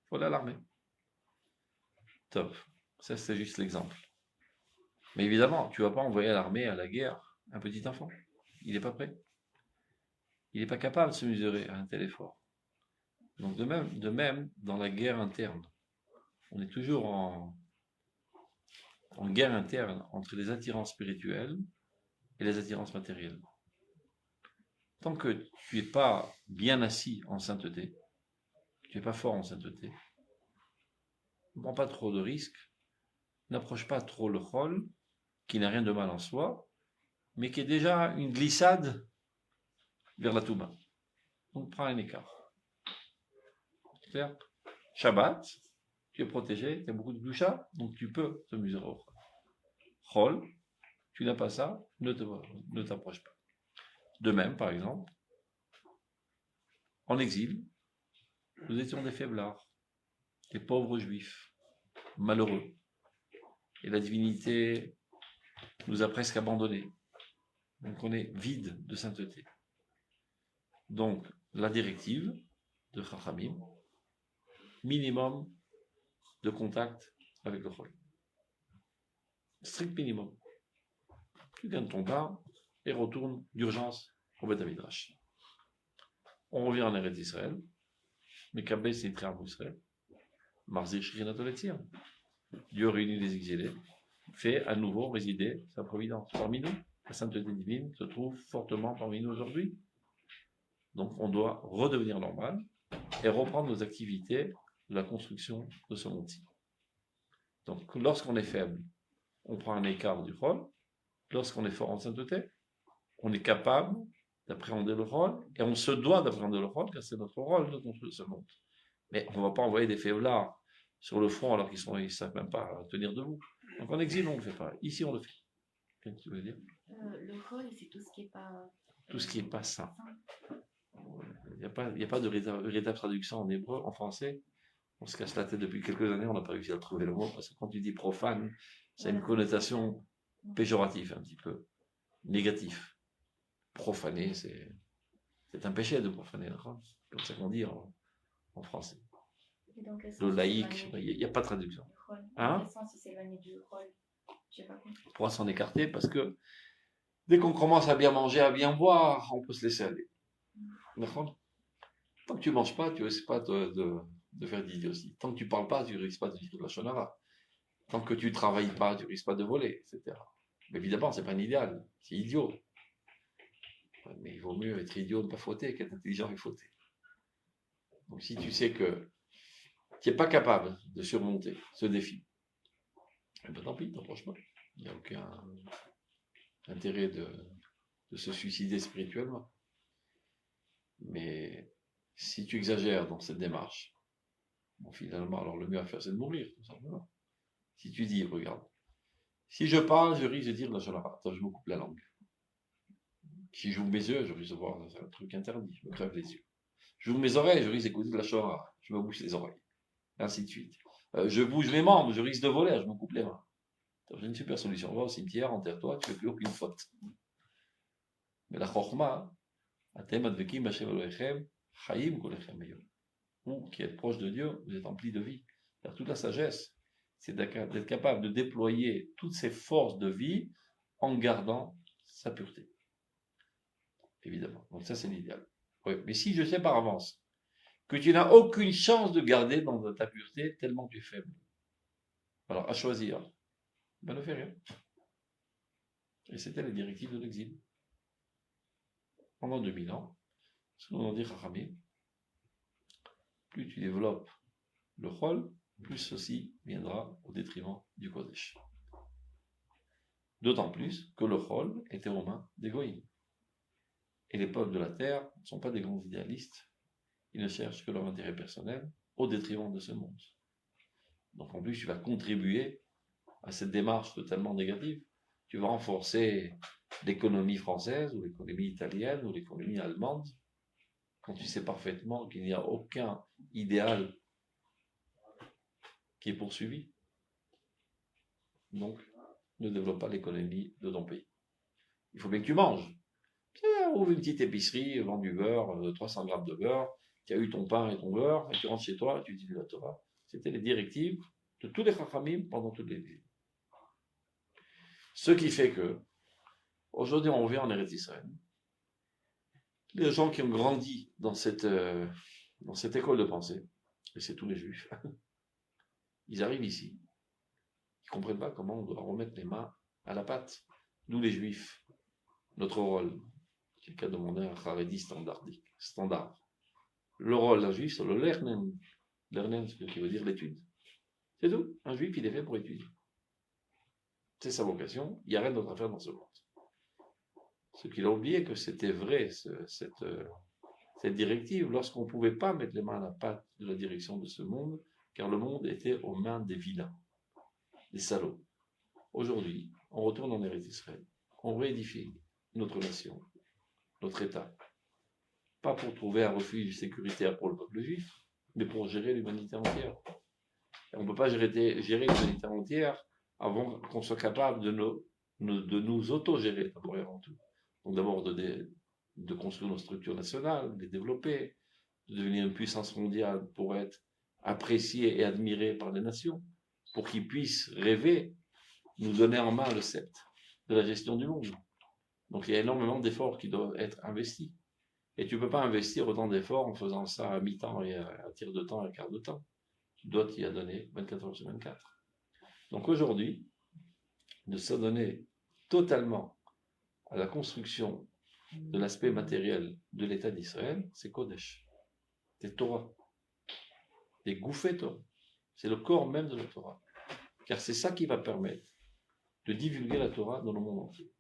faut aller à l'armée. Top. Ça, c'est juste l'exemple. Mais évidemment, tu ne vas pas envoyer à l'armée, à la guerre, un petit enfant. Il n'est pas prêt. Il n'est pas capable de se mesurer à un tel effort. Donc de même, dans la guerre interne, on est toujours en guerre interne entre les attirances spirituelles et les attirances matérielles. Tant que tu n'es pas bien assis en sainteté, tu n'es pas fort en sainteté, ne prends pas trop de risques, n'approche pas trop le chol, qui n'a rien de mal en soi, mais qui est déjà une glissade vers la Touma. Donc prends un écart. C'est clair? Shabbat, tu es protégé, tu as beaucoup de gdusha, donc tu peux te mesurer au chol. Tu n'as pas ça, ne t'approche pas. De même, par exemple, en exil, nous étions des faiblards, des pauvres juifs, malheureux. Et la divinité nous a presque abandonnés. Donc on est vide de sainteté. Donc la directive de Chachamim, minimum de contact avec le chol. Strict minimum. Tu gagnes ton pain et retourne d'urgence au Beth Midrash. On revient en Eretz Israël. Mekabel Sitra Israël, Marzir Shrinat Oletzir. Dieu réunit les exilés, fait à nouveau résider sa providence parmi nous. La sainteté divine se trouve fortement parmi nous aujourd'hui. Donc on doit redevenir normal et reprendre nos activités de la construction de ce monde-ci. Donc lorsqu'on est faible, on prend un écart du rôle. Lorsqu'on est fort en sainteté, on est capable d'appréhender le rôle et on se doit d'appréhender le rôle car c'est notre rôle de construire ce monde. Mais on ne va pas envoyer des faiblards sur le front alors qu'ils ne savent même pas tenir debout. Donc en exil, on ne le fait pas. Ici, on le fait. Qu'est-ce que tu veux dire? Le rôle, c'est tout ce qui n'est pas... Tout ce qui n'est pas saint. Il n'y a pas de véritable traduction en hébreu, en français. On se casse la tête depuis quelques années, on n'a pas réussi à trouver le mot, parce que quand tu dis profane, ça a une connotation péjorative, un petit peu, négatif. Profaner, c'est un péché de profaner, comme ça qu'on dit en français. Le laïc, il n'y a pas de traduction. Dans quel sens s'éloigner du rôle? Je n'ai pas compris. Pour s'en écarter, parce que dès qu'on commence à bien manger, à bien boire, on peut se laisser aller. D'accord? Tant que tu ne manges pas, tu ne risques pas de faire d'idiotie. Tant que tu ne parles pas, tu ne risques pas de dire de la shonara. Tant que tu ne travailles pas, tu ne risques pas de voler, etc. Mais évidemment, ce n'est pas un idéal, c'est idiot. Mais il vaut mieux être idiot, ne pas fauter, qu'être intelligent et fauter. Donc si tu sais que tu n'es pas capable de surmonter ce défi, eh ben tant pis, t'approches pas. Il n'y a aucun intérêt de se suicider spirituellement. Mais si tu exagères dans cette démarche, bon, finalement, alors le mieux à faire, c'est de mourir, tout simplement. Si tu dis, regarde, si je parle, je risque de dire la shonara. Attends, je me coupe la langue. Si j'ouvre mes yeux, je risque de voir un truc interdit, je me crève les yeux. J'ouvre mes oreilles, je risque d'écouter de la shonara. Je me bouche les oreilles. Ainsi de suite. Je bouge mes membres, je risque de voler, je me coupe les mains. J'ai une super solution. Va au cimetière, enterre-toi, tu ne fais plus aucune faute. Mais la chorma, atem advekim Hashem Elohechem, chayim kolechem meyom. Vous qui êtes proche de Dieu, vous êtes emplis de vie. Car toute la sagesse, c'est d'être capable de déployer toutes ses forces de vie en gardant sa pureté. Évidemment. Donc ça, c'est l'idéal. Oui. Mais si je sais par avance que tu n'as aucune chance de garder dans ta pureté tellement tu es faible, alors à choisir, ben ne fais rien. Et c'était la directive de l'exil. Pendant 2000 ans, ce qu'on dit Chachamim, plus tu développes le rôle, plus ceci viendra au détriment du Kodesh. D'autant plus que le rôle était aux mains des Goïms. Et les peuples de la terre ne sont pas des grands idéalistes. Ils ne cherchent que leur intérêt personnel au détriment de ce monde. Donc en plus, tu vas contribuer à cette démarche totalement négative. Tu vas renforcer l'économie française ou l'économie italienne ou l'économie allemande quand tu sais parfaitement qu'il n'y a aucun idéal qui est poursuivi. Donc, ne développe pas l'économie de ton pays. Il faut bien que tu manges. Ouvre une petite épicerie, vends du beurre, 300 grammes de beurre, tu as eu ton pain et ton beurre, et tu rentres chez toi, et tu dis la Torah. C'était les directives de tous les Chachamim pendant toutes les vies. Ce qui fait que, aujourd'hui, on revient en Eretz Israël. Les gens qui ont grandi dans cette école de pensée, et c'est tous les juifs, ils arrivent ici, ils ne comprennent pas comment on doit remettre les mains à la pâte. Nous les juifs, notre rôle, c'est le cas de mon Haredi standard. Le rôle d'un juif, c'est le lernen. Lernen, c'est ce qui veut dire l'étude. C'est tout. Un juif, il est fait pour étudier. C'est sa vocation, il n'y a rien d'autre à faire dans ce monde. Ce qu'il a oublié, que c'était vrai, cette directive, lorsqu'on ne pouvait pas mettre les mains à la pâte de la direction de ce monde, car le monde était aux mains des vilains, des salauds. Aujourd'hui, on retourne en Eretz Israël, on réédifie notre nation, notre État, pas pour trouver un refuge sécuritaire pour le peuple juif, mais pour gérer l'humanité entière. Et on ne peut pas gérer l'humanité entière avant qu'on soit capable de nous auto-gérer d'abord et avant tout. Donc d'abord de construire nos structures nationales, de les développer, de devenir une puissance mondiale pour être apprécié et admiré par les nations, pour qu'ils puissent rêver, nous donner en main le sceptre de la gestion du monde. Donc il y a énormément d'efforts qui doivent être investis. Et tu ne peux pas investir autant d'efforts en faisant ça à mi-temps et à tir de temps et à quart de temps. Tu dois t'y adonner 24 heures sur 24. Donc aujourd'hui, de s'adonner totalement à la construction de l'aspect matériel de l'État d'Israël, c'est Kodesh, c'est Torah, c'est Gouffé Torah, c'est le corps même de la Torah. Car c'est ça qui va permettre de divulguer la Torah dans le monde entier.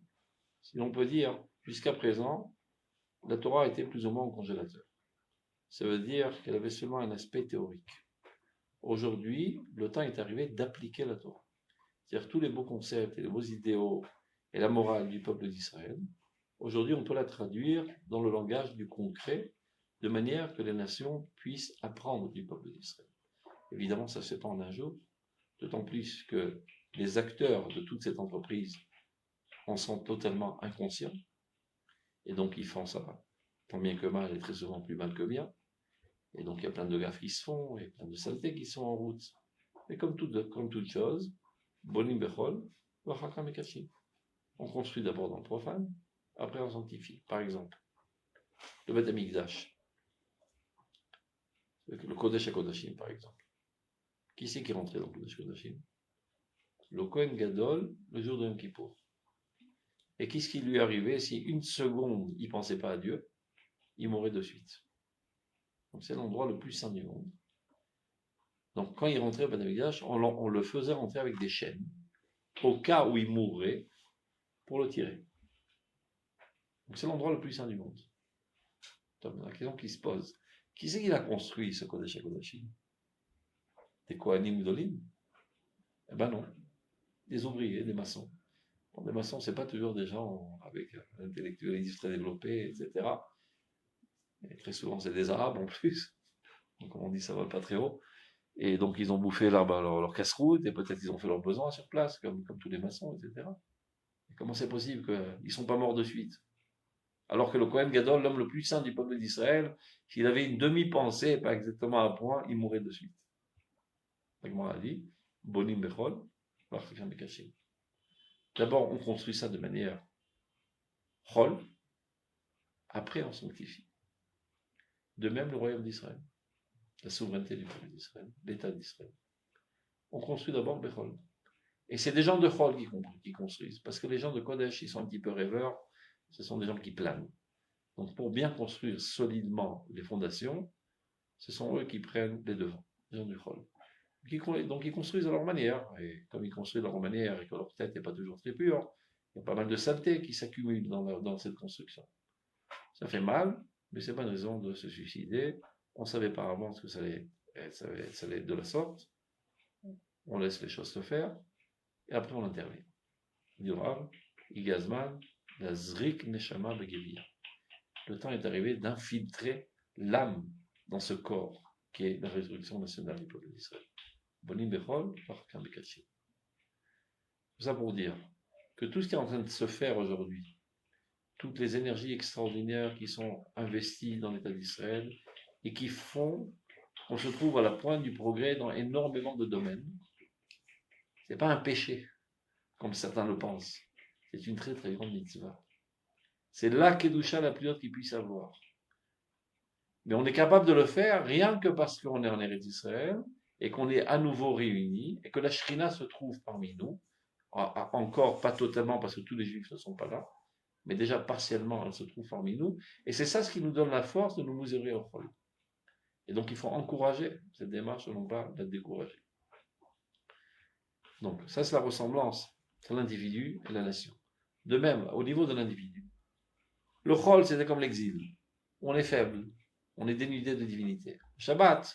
Si l'on peut dire, jusqu'à présent, la Torah était plus ou moins au congélateur. Ça veut dire qu'elle avait seulement un aspect théorique. Aujourd'hui, le temps est arrivé d'appliquer la Torah. C'est-à-dire tous les beaux concepts et les beaux idéaux et la morale du peuple d'Israël. Aujourd'hui, on peut la traduire dans le langage du concret, de manière que les nations puissent apprendre du peuple d'Israël. Évidemment, ça ne se fait pas en un jour, d'autant plus que les acteurs de toute cette entreprise en sont totalement inconscients, et donc ils font ça tant bien que mal, et très souvent plus mal que bien, et donc il y a plein de gaffes qui se font, et plein de saletés qui sont en route. Mais comme toute chose, bonim bechol, vachakam ekachim. On construit d'abord dans le profane, après on sanctifie. Par exemple, le Beth Amikdash, le Kodesh HaKodashim par exemple. Qui c'est qui rentrait dans le Kodesh HaKodashim? Le Kohen Gadol, le jour de Yom Kippour. Et qu'est-ce qui lui arrivait si une seconde il ne pensait pas à Dieu? Il mourrait de suite. Donc c'est l'endroit le plus saint du monde. Donc quand il rentrait au Beth Amikdash, on le faisait rentrer avec des chaînes, au cas où il mourrait, pour le tirer. Donc c'est l'endroit le plus saint du monde. Donc, la question qui se pose, qui c'est qui l'a construit ce Kodesh HaKodashim? Des Kohanim Gdolim? Eh ben non, des ouvriers, des maçons. Bon, des maçons, c'est pas toujours des gens avec un intellectualisme très développé, etc. Et très souvent, c'est des Arabes en plus. Donc, comme on dit, ça va pas très haut. Et donc, ils ont bouffé leur casse-route, et peut-être ils ont fait leurs besoins sur place, comme tous les maçons, etc. Et comment c'est possible qu'ils ne sont pas morts de suite? Alors que le Kohen Gadol, l'homme le plus saint du peuple d'Israël, s'il avait une demi-pensée, pas exactement à point, il mourrait de suite. Comme a dit, Bonim Bechol, d'abord, on construit ça de manière Chol, après on sanctifie. De même, le royaume d'Israël, la souveraineté du peuple d'Israël, l'État d'Israël. On construit d'abord Bechol. Et c'est des gens de Chol qui construisent, parce que les gens de Kodesh, ils sont un petit peu rêveurs, ce sont des gens qui planent. Donc pour bien construire solidement les fondations, ce sont eux qui prennent les devants, les gens du Chol. Donc ils construisent à leur manière, et comme ils construisent à leur manière et que leur tête n'est pas toujours très pure, il y a pas mal de saleté qui s'accumulent dans cette construction. Ça fait mal, mais c'est pas une raison de se suicider. On savait par avance que ça allait être de la sorte. On laisse les choses se faire, et après on intervient. Durav, Igazman, la Zrik Neshama Begelia. Le temps est arrivé d'infiltrer l'âme dans ce corps qui est la résurrection nationale du peuple d'Israël. Bonim Bechol, Vachakam Ekachim. Tout ça pour dire que tout ce qui est en train de se faire aujourd'hui, toutes les énergies extraordinaires qui sont investies dans l'État d'Israël et qui font qu'on se trouve à la pointe du progrès dans énormément de domaines, c'est pas un péché, comme certains le pensent. C'est une très très grande mitzvah. C'est la Kedusha la plus haute qu'il puisse avoir. Mais on est capable de le faire rien que parce qu'on est en Eretz d'Israël et qu'on est à nouveau réunis et que la Shrina se trouve parmi nous. Encore pas totalement parce que tous les Juifs ne sont pas là, mais déjà partiellement elle se trouve parmi nous. Et c'est ça ce qui nous donne la force de nous mesurer au Chol. Et donc il faut encourager cette démarche, non pas la décourager. Donc ça c'est la ressemblance entre l'individu et la nation. De même, au niveau de l'individu, le Chol c'était comme l'exil. On est faible, on est dénudé de divinité. Le Shabbat,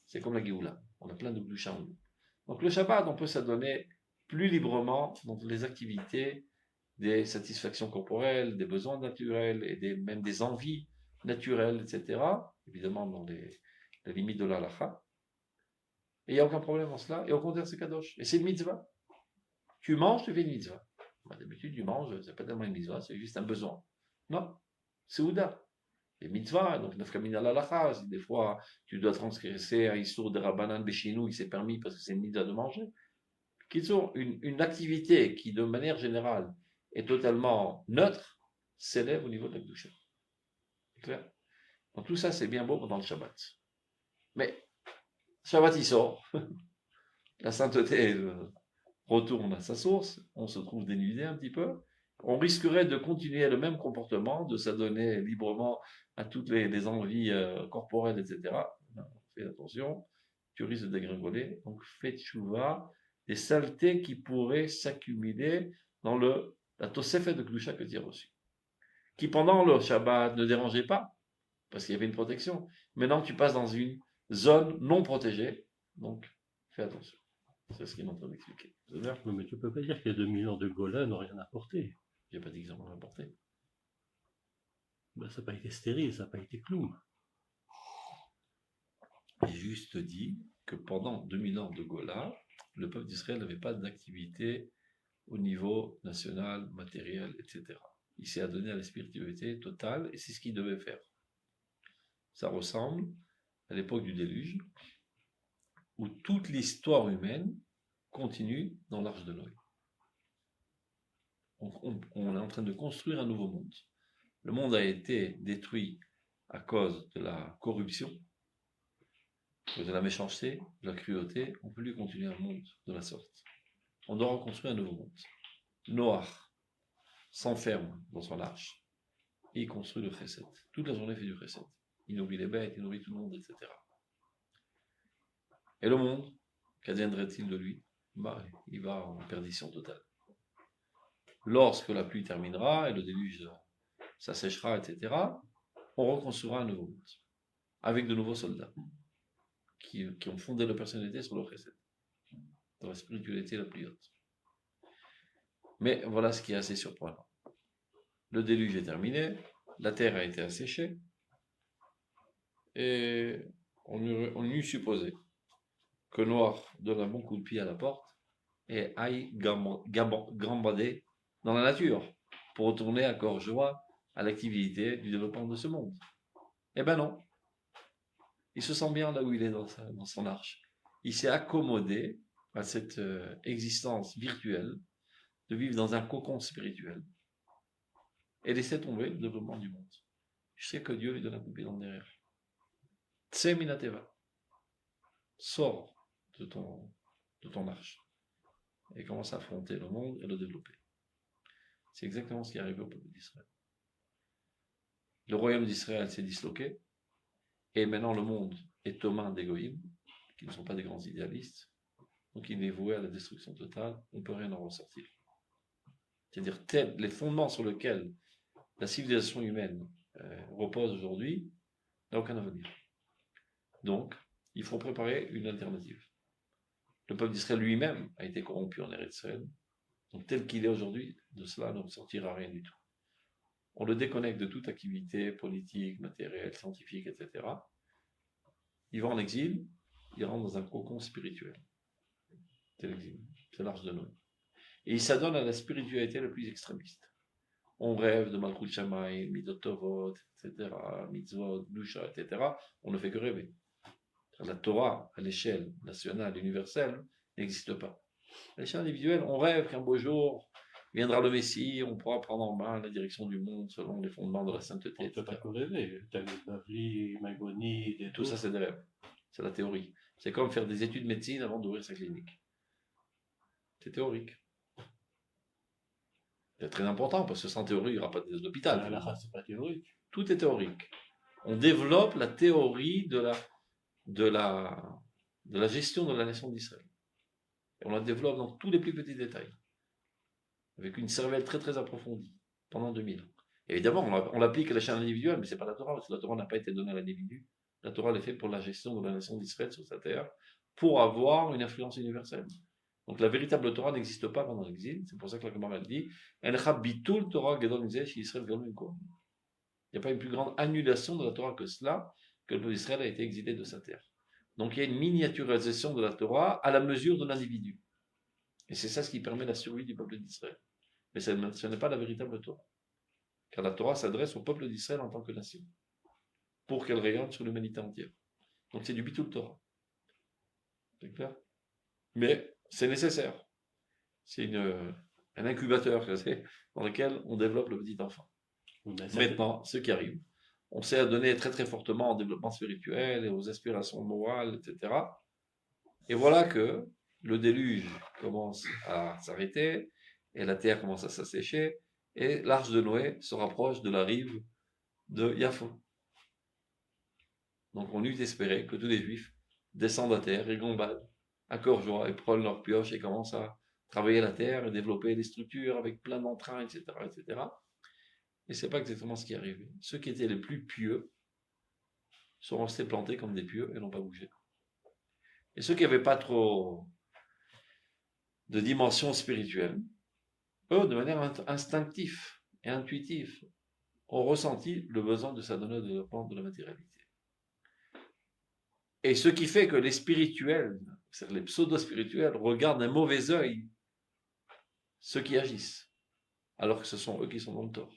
c'est comme la Géoula, on a plein de Gdusha en nous. Donc le Shabbat, on peut s'adonner plus librement dans les activités des satisfactions corporelles, des besoins naturels et même des envies naturelles, etc. Évidemment dans les limites de l'halakha. Et il n'y a aucun problème en cela. Et au contraire, c'est kadosh. Et c'est une mitzvah. Tu manges, tu fais une mitzvah. D'habitude, tu manges, c'est pas tellement une mitzvah, c'est juste un besoin. Non, c'est ouda. Les mitzvahs, donc nafkamina l'halakha, si des fois tu dois transgresser un issour de rabbanan béchinou, il s'est permis parce que c'est une mitzvah de manger. Une activité qui, de manière générale, est totalement neutre, s'élève au niveau de la Kedusha. C'est clair? Donc tout ça, c'est bien beau pendant le Shabbat. Mais, Shabbat, il sort. La sainteté retourne à sa source. On se trouve dénudé un petit peu. On risquerait de continuer le même comportement, de s'adonner librement à toutes les envies corporelles, etc. Fais attention, tu risques de dégringoler. Donc, fais tchouva, des saletés qui pourraient s'accumuler dans la tosefet de Kedusha que tu as reçue. Qui pendant le Shabbat ne dérangeait pas, parce qu'il y avait une protection. Maintenant, tu passes dans une zone non protégée, donc fais attention. C'est ce qu'il est en train d'expliquer. Non, mais tu peux pas dire que les 2000 ans de Gola n'ont rien apporté. J'ai pas dit qu'ils n'ont rien apporté. Ben, ça n'a pas été stérile, ça n'a pas été cloum. J'ai juste dit que pendant 2000 ans de Gola, le peuple d'Israël n'avait pas d'activité au niveau national, matériel, etc. Il s'est adonné à la spiritualité totale et c'est ce qu'il devait faire. Ça ressemble à l'époque du déluge, où toute l'histoire humaine continue dans l'arche de Noé. On est en train de construire un nouveau monde. Le monde a été détruit à cause de la corruption, de la méchanceté, de la cruauté. On ne peut plus continuer un monde de la sorte. On doit reconstruire un nouveau monde. Noah s'enferme dans son arche et il construit le chesed. Toute la journée, il fait du chesed. Il nourrit les bêtes, il nourrit tout le monde, etc. Et le monde, qu'adviendrait-il de lui? Il va en perdition totale. Lorsque la pluie terminera et le déluge s'asséchera, etc., on reconstruira un nouveau monde avec de nouveaux soldats qui ont fondé leur personnalité sur le chesed, dans la spiritualité la plus haute. Mais voilà ce qui est assez surprenant. Le déluge est terminé, la terre a été asséchée, et on eût supposé que Noir donne un bon coup de pied à la porte et aille gambader dans la nature pour retourner à corps joie à l'activité du développement de ce monde. Eh ben non. Il se sent bien là où il est dans son arche. Il s'est accommodé à cette existence virtuelle de vivre dans un cocon spirituel et laisser tomber le développement du monde. Je sais que Dieu lui donne un coup de pied dans le derrière. Tseminateva. Sors de ton arche et commence à affronter le monde et le développer. C'est exactement ce qui est arrivé au peuple d'Israël. Le royaume d'Israël s'est disloqué et maintenant le monde est aux mains des goïms, qui ne sont pas des grands idéalistes, donc il est voué à la destruction totale, on ne peut rien en ressortir. C'est-à-dire les fondements sur lesquels la civilisation humaine repose aujourd'hui n'a aucun avenir. Donc, il faut préparer une alternative. Le peuple d'Israël lui-même a été corrompu en Eretz Israël. Donc, tel qu'il est aujourd'hui, de cela ne ressortira rien du tout. On le déconnecte de toute activité politique, matérielle, scientifique, etc. Il va en exil, il rentre dans un cocon spirituel. C'est l'exil, c'est l'arche de Noé. Et il s'adonne à la spiritualité la plus extrémiste. On rêve de Malchut Shammai, Midot Tovot, etc., Mitzvot, Dusha, etc. On ne fait que rêver. La Torah, à l'échelle nationale, universelle, n'existe pas. À l'échelle individuelle, on rêve qu'un beau jour viendra le Messie, on pourra prendre en main la direction du monde selon les fondements de la sainteté. On ne peut pas que rêver. Talmud Bavli, Maïmonide et tout ça, c'est des rêves. C'est la théorie. C'est comme faire des études de médecine avant d'ouvrir sa clinique. C'est théorique. C'est très important parce que sans théorie, il n'y aura pas d'hôpital. La c'est pas théorique. Tout est théorique. On développe la théorie de la gestion de la nation d'Israël. Et on la développe dans tous les plus petits détails. Avec une cervelle très très approfondie pendant 2000 ans. Évidemment, on l'applique à l'échelle individuelle, mais ce n'est pas la Torah, parce que la Torah n'a pas été donnée à l'individu. La Torah elle est faite pour la gestion de la nation d'Israël sur sa terre, pour avoir une influence universelle. Donc la véritable Torah n'existe pas pendant l'exil, c'est pour ça que la Gemara dit il n'y a pas une plus grande annulation de la Torah que cela, que le peuple d'Israël a été exilé de sa terre. Donc il y a une miniaturisation de la Torah à la mesure de l'individu. Et c'est ça ce qui permet la survie du peuple d'Israël. Mais ce n'est pas la véritable Torah. Car la Torah s'adresse au peuple d'Israël en tant que nation, pour qu'elle rayonne sur l'humanité entière. Donc c'est du bitul Torah. C'est clair? Mais c'est nécessaire. C'est un incubateur dans lequel on développe le petit enfant. Maintenant, ce qui arrive, On s'est adonné très très fortement au développement spirituel et aux aspirations morales, etc. Et voilà que le déluge commence à s'arrêter et la terre commence à s'assécher et l'arche de Noé se rapproche de la rive de Yafo. Donc on eût espéré que tous les juifs descendent à terre et gambadent à cœur joie et prennent leur pioche et commencent à travailler la terre et développer des structures avec plein d'entrain, etc., etc. Et c'est pas exactement ce qui est arrivé. Ceux qui étaient les plus pieux sont restés plantés comme des pieux et n'ont pas bougé. Et ceux qui n'avaient pas trop de dimension spirituelle, eux, de manière instinctive et intuitive, ont ressenti le besoin de s'adonner au développement de la matérialité. Et ce qui fait que les spirituels, c'est-à-dire les pseudo-spirituels, regardent d'un mauvais œil ceux qui agissent, alors que ce sont eux qui sont dans le tort.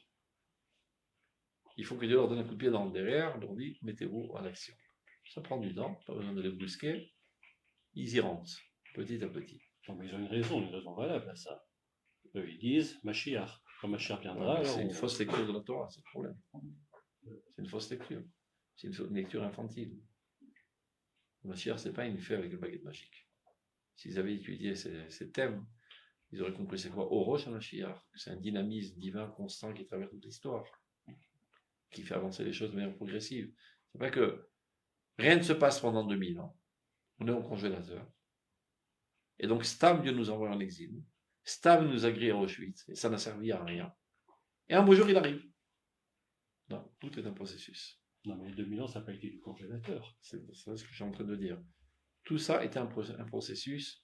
Il faut que Dieu leur donne un coup de pied dans le derrière, leur dit, mettez-vous à l'action. Ça prend du temps, pas besoin de les brusquer, ils y rentrent, petit à petit. Non, mais ils ont une raison valable à ça. Eux, ils disent Mashiach. Quand Mashiach viendra, C'est une fausse lecture de la Torah, c'est le problème. C'est une fausse lecture. C'est une lecture infantile. Le Mashiach, c'est pas une fée avec une baguette magique. S'ils avaient étudié ces thèmes, ils auraient compris c'est quoi Orosh Mashiach. C'est un dynamisme divin constant qui traverse toute l'histoire, qui fait avancer les choses de manière progressive. C'est pas que rien ne se passe pendant 2000 ans. On est au congélateur. Et donc, Stam, Dieu nous envoie en exil. Stam nous a grillé à Auschwitz. Et ça n'a servi à rien. Et un beau jour, il arrive. Non, tout est un processus. Non, mais 2000 ans, ça n'a pas été du congélateur. C'est ce que je suis en train de dire. Tout ça est un processus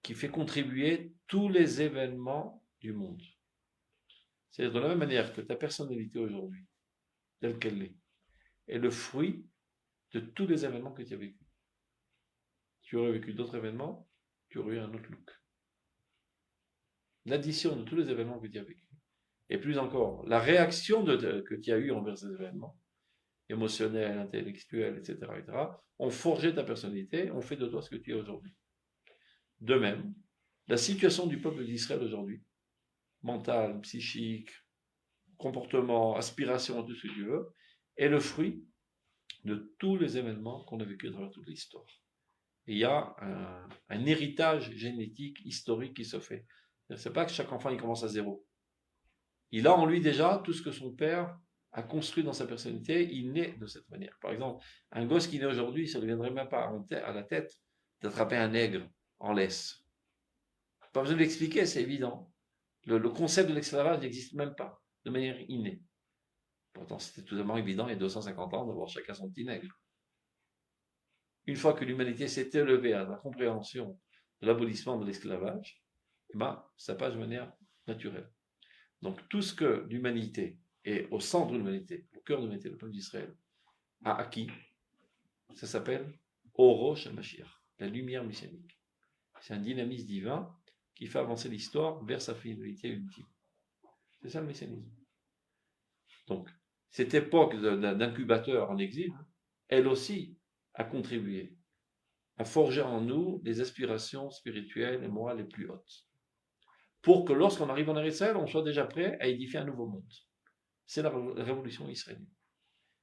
qui fait contribuer tous les événements du monde. C'est-à-dire de la même manière que ta personnalité aujourd'hui, telle qu'elle est le fruit de tous les événements que tu as vécus. Si tu aurais vécu d'autres événements, tu aurais eu un autre look. L'addition de tous les événements que tu as vécus, et plus encore, la réaction que tu as eue envers ces événements, émotionnels, intellectuels, etc., ont forgé ta personnalité, ont fait de toi ce que tu es aujourd'hui. De même, la situation du peuple d'Israël aujourd'hui, mentale, psychique, comportement, aspiration, tout ce que tu veux, est le fruit de tous les événements qu'on a vécus à travers toute l'histoire. Et il y a un héritage génétique, historique qui se fait. C'est pas que chaque enfant il commence à zéro. Il a en lui déjà tout ce que son père a construit dans sa personnalité, il naît de cette manière. Par exemple, un gosse qui naît aujourd'hui, ça ne lui viendrait même pas à la tête d'attraper un nègre en laisse. Pas besoin de l'expliquer, c'est évident. Le concept de l'esclavage n'existe même pas, de manière innée. Pourtant, c'était tout simplement évident il y a 250 ans d'avoir chacun son petit nègre. Une fois que l'humanité s'est élevée à la compréhension de l'abolissement de l'esclavage, ça passe de manière naturelle. Donc tout ce que l'humanité est au centre de l'humanité, au cœur de l'humanité, le peuple d'Israël, a acquis, ça s'appelle Orosh HaMashiach, la lumière messianique. C'est un dynamisme divin qui fait avancer l'histoire vers sa finalité ultime. C'est ça le messianisme. Donc, cette époque d'incubateur en exil, elle aussi a contribué à forger en nous des aspirations spirituelles et morales les plus hautes. Pour que lorsqu'on arrive en Israël, on soit déjà prêt à édifier un nouveau monde. C'est la révolution israélienne.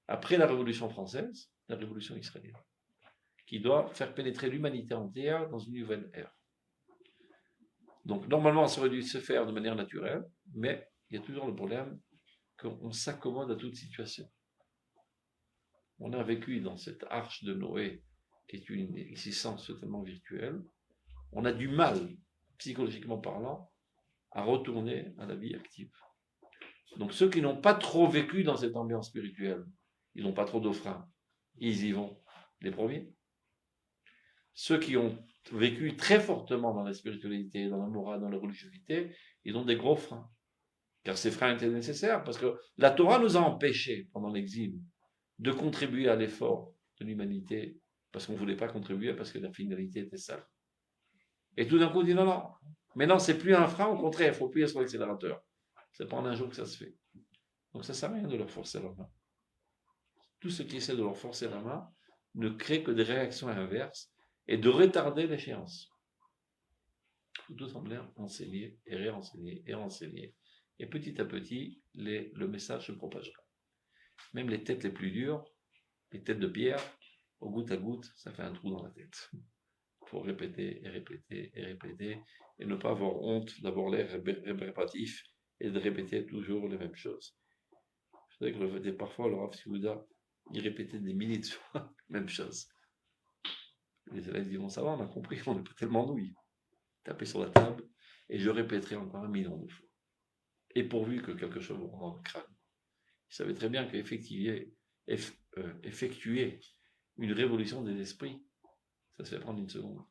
Après la révolution française, la révolution israélienne, qui doit faire pénétrer l'humanité entière dans une nouvelle ère. Donc normalement, ça aurait dû se faire de manière naturelle, mais il y a toujours le problème qu'on s'accommode à toute situation. On a vécu dans cette arche de Noé, qui est une existence totalement virtuelle. On a du mal, psychologiquement parlant, à retourner à la vie active. Donc ceux qui n'ont pas trop vécu dans cette ambiance spirituelle, ils n'ont pas trop de freins, ils y vont les premiers. Ceux qui ont vécu très fortement dans la spiritualité, dans la morale, dans la religiosité, ils ont des gros freins. Car ces freins étaient nécessaires, parce que la Torah nous a empêchés, pendant l'exil, de contribuer à l'effort de l'humanité, parce qu'on ne voulait pas contribuer, parce que la finalité était sale. Et tout d'un coup, on dit non, maintenant c'est plus un frein, au contraire, il faut appuyer sur l'accélérateur. C'est pas en un jour que ça se fait. Donc ça ne sert à rien de leur forcer la main. Tout ce qui essaie de leur forcer la main ne crée que des réactions inverses et de retarder l'échéance. Il faut tout sembler enseigner et réenseigner et renseigner. Et petit à petit, le message se propagera. Même les têtes les plus dures, les têtes de pierre, au goutte à goutte, ça fait un trou dans la tête. Il faut répéter et répéter et répéter et ne pas avoir honte d'avoir l'air répétitif et de répéter toujours les mêmes choses. Je sais que parfois le Rav Siouda, il répétait des milliers de fois la même chose. Les élèves diront ça va, on a compris, on n'est pas tellement nouilles. Taper sur la table et je répéterai encore 1 million de fois. Et pourvu que quelque chose vous rentre dans le crâne. Il savait très bien qu'effectuer une révolution des esprits, ça se fait prendre 1 seconde.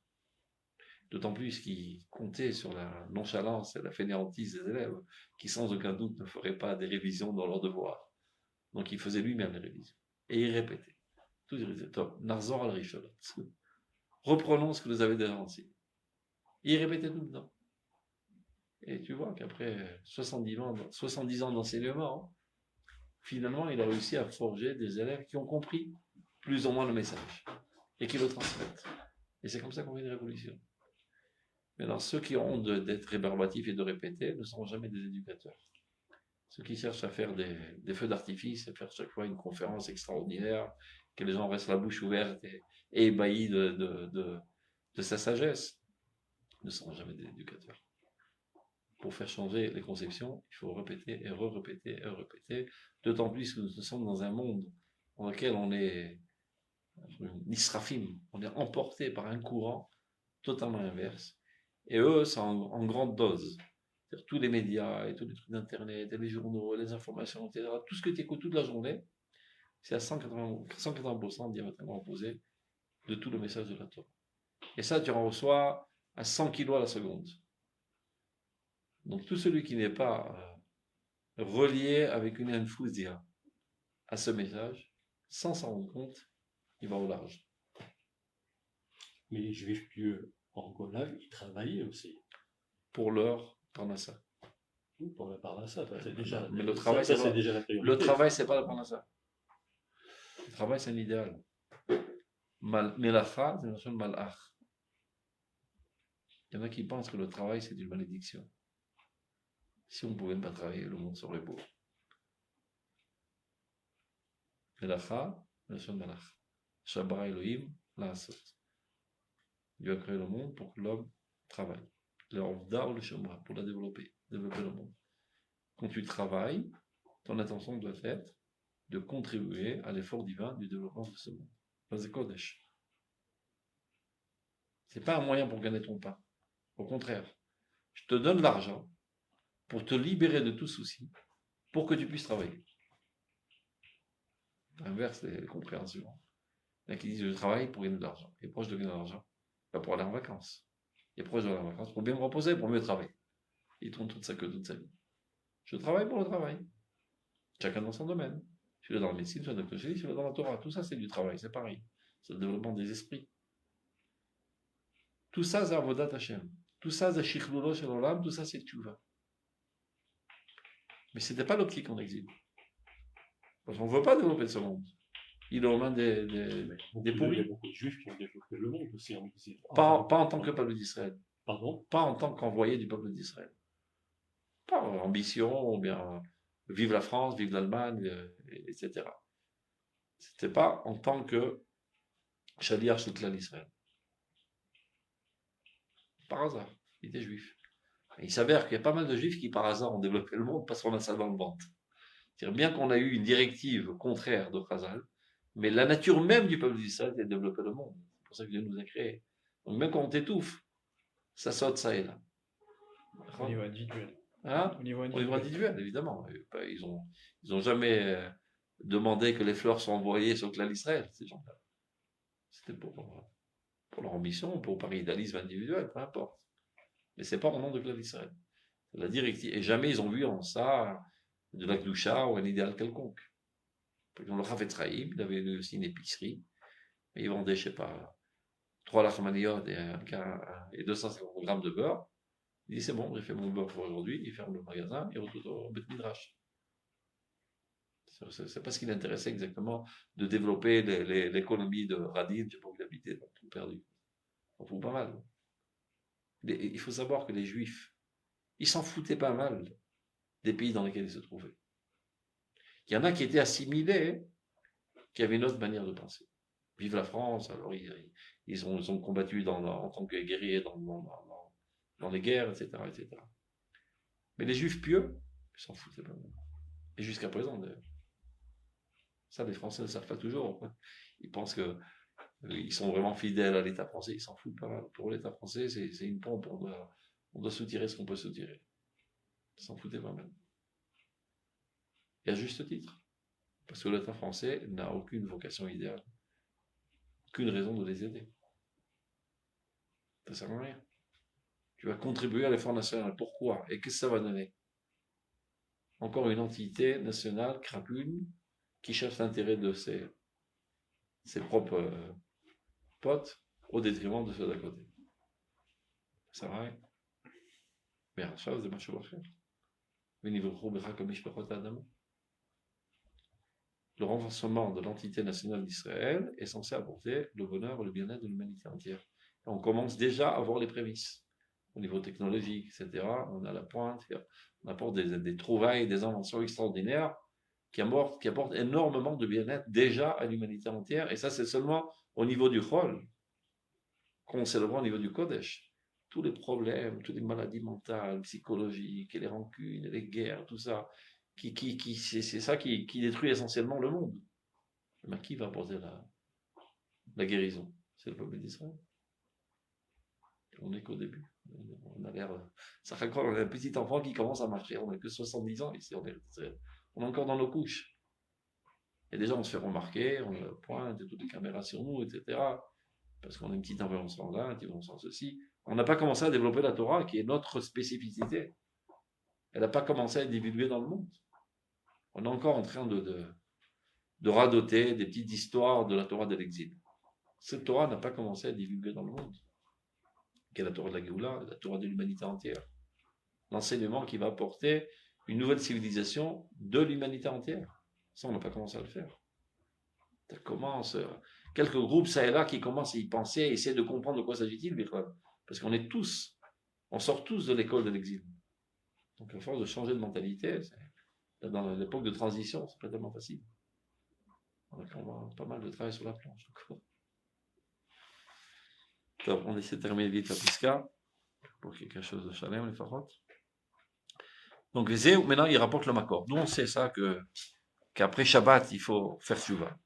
D'autant plus qu'il comptait sur la nonchalance et la fainéantise des élèves, qui sans aucun doute ne feraient pas des révisions dans leurs devoirs. Donc il faisait lui-même les révisions. Et il répétait. Tout il disait, top, Narzor al-Risholot. Reprenons ce que vous avez déjà enseigné. Il répétait tout le temps. Et tu vois qu'après 70 ans d'enseignement, finalement, il a réussi à forger des élèves qui ont compris plus ou moins le message et qui le transmettent. Et c'est comme ça qu'on fait une révolution. Mais alors, ceux qui ont honte d'être rébarbatifs et de répéter ne seront jamais des éducateurs. Ceux qui cherchent à faire des feux d'artifice, à faire chaque fois une conférence extraordinaire, que les gens restent la bouche ouverte et ébahis de sa sagesse, ne seront jamais des éducateurs. Pour faire changer les conceptions, il faut répéter et répéter et répéter, d'autant plus que nous sommes dans un monde dans lequel on est nisrafim, on est emporté par un courant totalement inverse, et eux, c'est en grande dose. C'est-à-dire tous les médias et tous les trucs d'internet, et les journaux, les informations, etc., tout ce que tu écoutes toute la journée, c'est à 180% diamétralement opposé de tout le message de la Torah. Et ça, tu en reçois à 100 kilos à la seconde. Donc tout celui qui n'est pas relié avec une infousia à ce message, sans s'en rendre compte, il va au large. Mais les juifs pieux en Golav, ils travaillaient aussi. Pour leur parnassa. Pour la parnassa, c'est déjà. Mais le travail, c'est déjà la priorité. Le travail, c'est pas la parnassa. Le travail, c'est un idéal. Melacha, c'est une notion de malach. Il y en a qui pensent que le travail, c'est une malédiction. Si on ne pouvait pas travailler, le monde serait beau. Melacha, la notion de malach. Shabara Elohim, la'asot. Dieu a créé le monde pour que l'homme travaille. Le shemra, pour la développer le monde. Quand tu travailles, ton intention doit être de contribuer à l'effort divin du développement de ce monde. C'est Kodesh. C'est pas un moyen pour gagner ton pain. Au contraire, je te donne l'argent pour te libérer de tout souci, pour que tu puisses travailler. Inverse les compréhensions. Il y en a qui disent je travaille pour gagner de l'argent. Et proche de gagner de l'argent, pas pour aller en vacances. Et proche d'aller en vacances pour bien me reposer, pour mieux travailler. Il tourne toute sa vie. Je travaille pour le travail. Chacun dans son domaine. Je suis là dans la médecine, je suis dans la je suis là dans la Torah. Tout ça, c'est du travail, c'est pareil. C'est le développement des esprits. Tout ça, c'est Avodat Hashem. Tout ça, c'est Shichlulo Shel Olam. Tout ça, c'est Tchouva. Mais ce n'était pas l'optique en exil. Parce qu'on ne veut pas développer ce monde. Il est aux mains des pourris. Il y a beaucoup de juifs qui ont développé le monde aussi en exil. Pas en tant que peuple d'Israël. Pardon? Pas en tant qu'envoyé du peuple d'Israël. Pas ambition, ou bien vive la France, vive l'Allemagne, etc. C'était pas en tant que Shaliach Shel Israël. Par hasard, il était juif. Et il s'avère qu'il y a pas mal de juifs qui par hasard ont développé le monde parce qu'on a ça dans le ventre. C'est-à-dire bien qu'on a eu une directive contraire de Chazal, mais la nature même du peuple d'Israël c'est de développer le monde. C'est pour ça que Dieu nous a créés. Donc même quand on t'étouffe, ça saute ça et là. Au niveau individuel. Hein? Au niveau individuel, évidemment. Ils ont jamais demandé que les fleurs soient envoyées sur le clan d'Israël, ces gens-là. C'était pour leur ambition, pour par idéalisme individuel, peu importe. Mais c'est pas au nom de clan d'Israël. C'est la directive. Et jamais ils ont vu en ça de la Gdusha ou un idéal quelconque. Par exemple, le Rav Etzraïm, il avait aussi une épicerie, mais il vendait, je sais pas, 3 lachmaniyot et 250 grammes de beurre. Il dit c'est bon, j'ai fait mon beurre pour aujourd'hui, il ferme le magasin, il retourne au Bet Midrash. C'est pas ce qui l'intéressait exactement de développer l'économie de Radin, je sais pas où il habitait, tout perdu. On fout pas mal. Il faut savoir que les Juifs, ils s'en foutaient pas mal des pays dans lesquels ils se trouvaient. Il y en a qui étaient assimilés, qui avaient une autre manière de penser. Vive la France, alors ils ont combattu en tant que guerriers dans les guerres, etc., etc. Mais les juifs pieux, ils s'en foutaient pas. Et jusqu'à présent, d'ailleurs. Ça, les Français ne savent pas toujours. Ils pensent que ils sont vraiment fidèles à l'État français, ils s'en foutent pas. Pour l'État français, c'est une pompe, on doit soutirer ce qu'on peut soutirer. Ils s'en foutaient pas même. Et à juste titre. Parce que l'État français n'a aucune vocation idéale. Aucune raison de les aider. Ça sert à rien. Tu vas contribuer à l'effort national. Pourquoi? Et qu'est-ce que ça va donner? Encore une entité nationale crapule qui cherche l'intérêt de ses propres potes au détriment de ceux d'à côté. Ça sert à rien. Mais à chaque fois, c'est pas faire. Le renforcement de l'entité nationale d'Israël est censé apporter le bonheur et le bien-être de l'humanité entière. Et on commence déjà à voir les prémices. Au niveau technologique, etc., on a la pointe, on apporte des trouvailles, des inventions extraordinaires qui apportent énormément de bien-être déjà à l'humanité entière. Et ça, c'est seulement au niveau du Chol, qu'on célèbre au niveau du Kodesh. Tous les problèmes, toutes les maladies mentales, psychologiques, et les rancunes, et les guerres, tout ça, c'est ça qui détruit essentiellement le monde. Mais qui va apporter la guérison? C'est le peuple d'Israël. On n'est qu'au début. On a l'air. Ça raccroche, on a un petit enfant qui commence à marcher. On n'a que 70 ans ici. On est encore dans nos couches. Et déjà, on se fait remarquer, on pointe, et toutes les caméras sur nous, etc. Parce qu'on a une petite invention là, un petit invention ceci. On n'a pas commencé à développer la Torah, qui est notre spécificité. Elle n'a pas commencé à être divulguée dans le monde. On est encore en train de radoter des petites histoires de la Torah de l'exil. Cette Torah n'a pas commencé à être divulguée dans le monde. Qui est la Torah de la Géoula, la Torah de l'humanité entière. L'enseignement qui va apporter une nouvelle civilisation de l'humanité entière. Ça, on n'a pas commencé à le faire. Ça commence. Quelques groupes, ça et là, qui commencent à y penser, à essayer de comprendre de quoi s'agit-il, parce qu'on est tous, on sort tous de l'école de l'exil. Donc, à force de changer de mentalité, dans l'époque de transition, c'est pas tellement facile. On a pas mal de travail sur la planche encore. Donc, on essaie de terminer vite la Pisca, pour qu'il y ait quelque chose de chaleur, les farotes. Donc, les Zéou, maintenant, il rapporte le Makor. Nous, on sait ça, qu'après Shabbat, il faut faire Tshuva.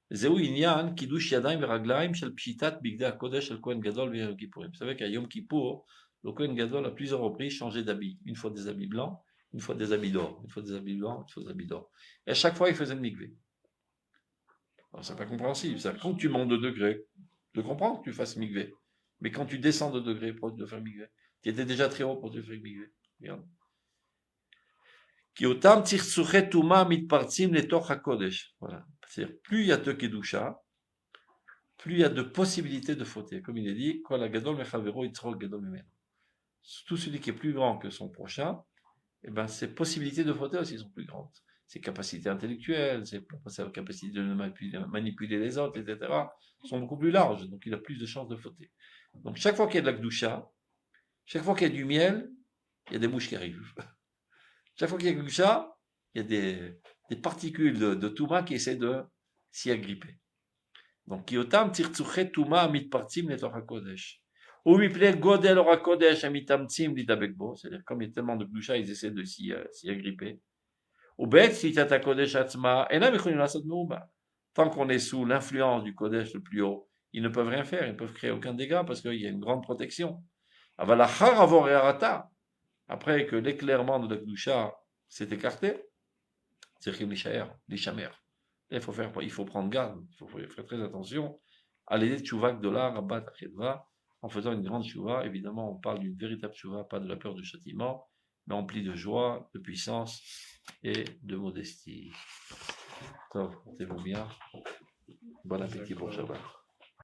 Zéou Inyan, Kiddush Yadayim Veraglaim, Shel Pshitat, Bigdei HaKodesh, Shel Kohen Gadol, Yom Kippourim. Vous savez qu'à Yom Kippour, le Kohen Gadol a plusieurs reprises changé d'habit. Une fois des habits blancs, une fois des habits d'or, une fois des habits blancs, une fois des habits d'or. Et à chaque fois, il faisait le mikvé. Alors, c'est pas compréhensible. C'est-à-dire, quand tu montes de degré, je comprends que tu fasses mikvé. Mais quand tu descends de degré pour te faire mikvé, tu étais déjà très haut pour te faire mikvé. Regarde. Voilà. C'est-à-dire, plus il y a de kedusha, plus il y a de possibilités de fauter. Comme il est dit, tout celui qui est plus grand que son prochain, eh ben, ses possibilités de fauter aussi sont plus grandes. Ses capacités intellectuelles, ses capacités de manipuler les autres, etc., sont beaucoup plus larges. Donc, il a plus de chances de fauter. Donc, chaque fois qu'il y a de la kedusha, chaque fois qu'il y a du miel, il y a des mouches qui arrivent. Chaque fois qu'il y a du kedusha, il y a des particules de Touma qui essaient de s'y agripper. Donc, Kiotam tirtsuchet Touma mitpartim le Torah Kodesh. Ou miplel godel Ora Kodesh amitamtsim lidabekbo. C'est-à-dire, comme il y a tellement de kedusha, ils essaient de s'y agripper. Ou bet sitata Kodesh atzma enam echonim lasot meuma. Tant qu'on est sous l'influence du Kodesh le plus haut, ils ne peuvent rien faire, ils ne peuvent créer aucun dégât parce qu'il y a une grande protection. Avalachar avor erata. Après que l'éclairement de la kedusha s'est écarté, c'est l'ishamer. Il faut prendre garde, il faut faire très attention à l'aider de Tchouvak de la Rabat Achedva, en faisant une grande Tchouva. Évidemment, on parle d'une véritable Tchouva, pas de la peur du châtiment, mais emplie de joie, de puissance et de modestie. Portez-vous bien. Bon appétit pour Shabbat.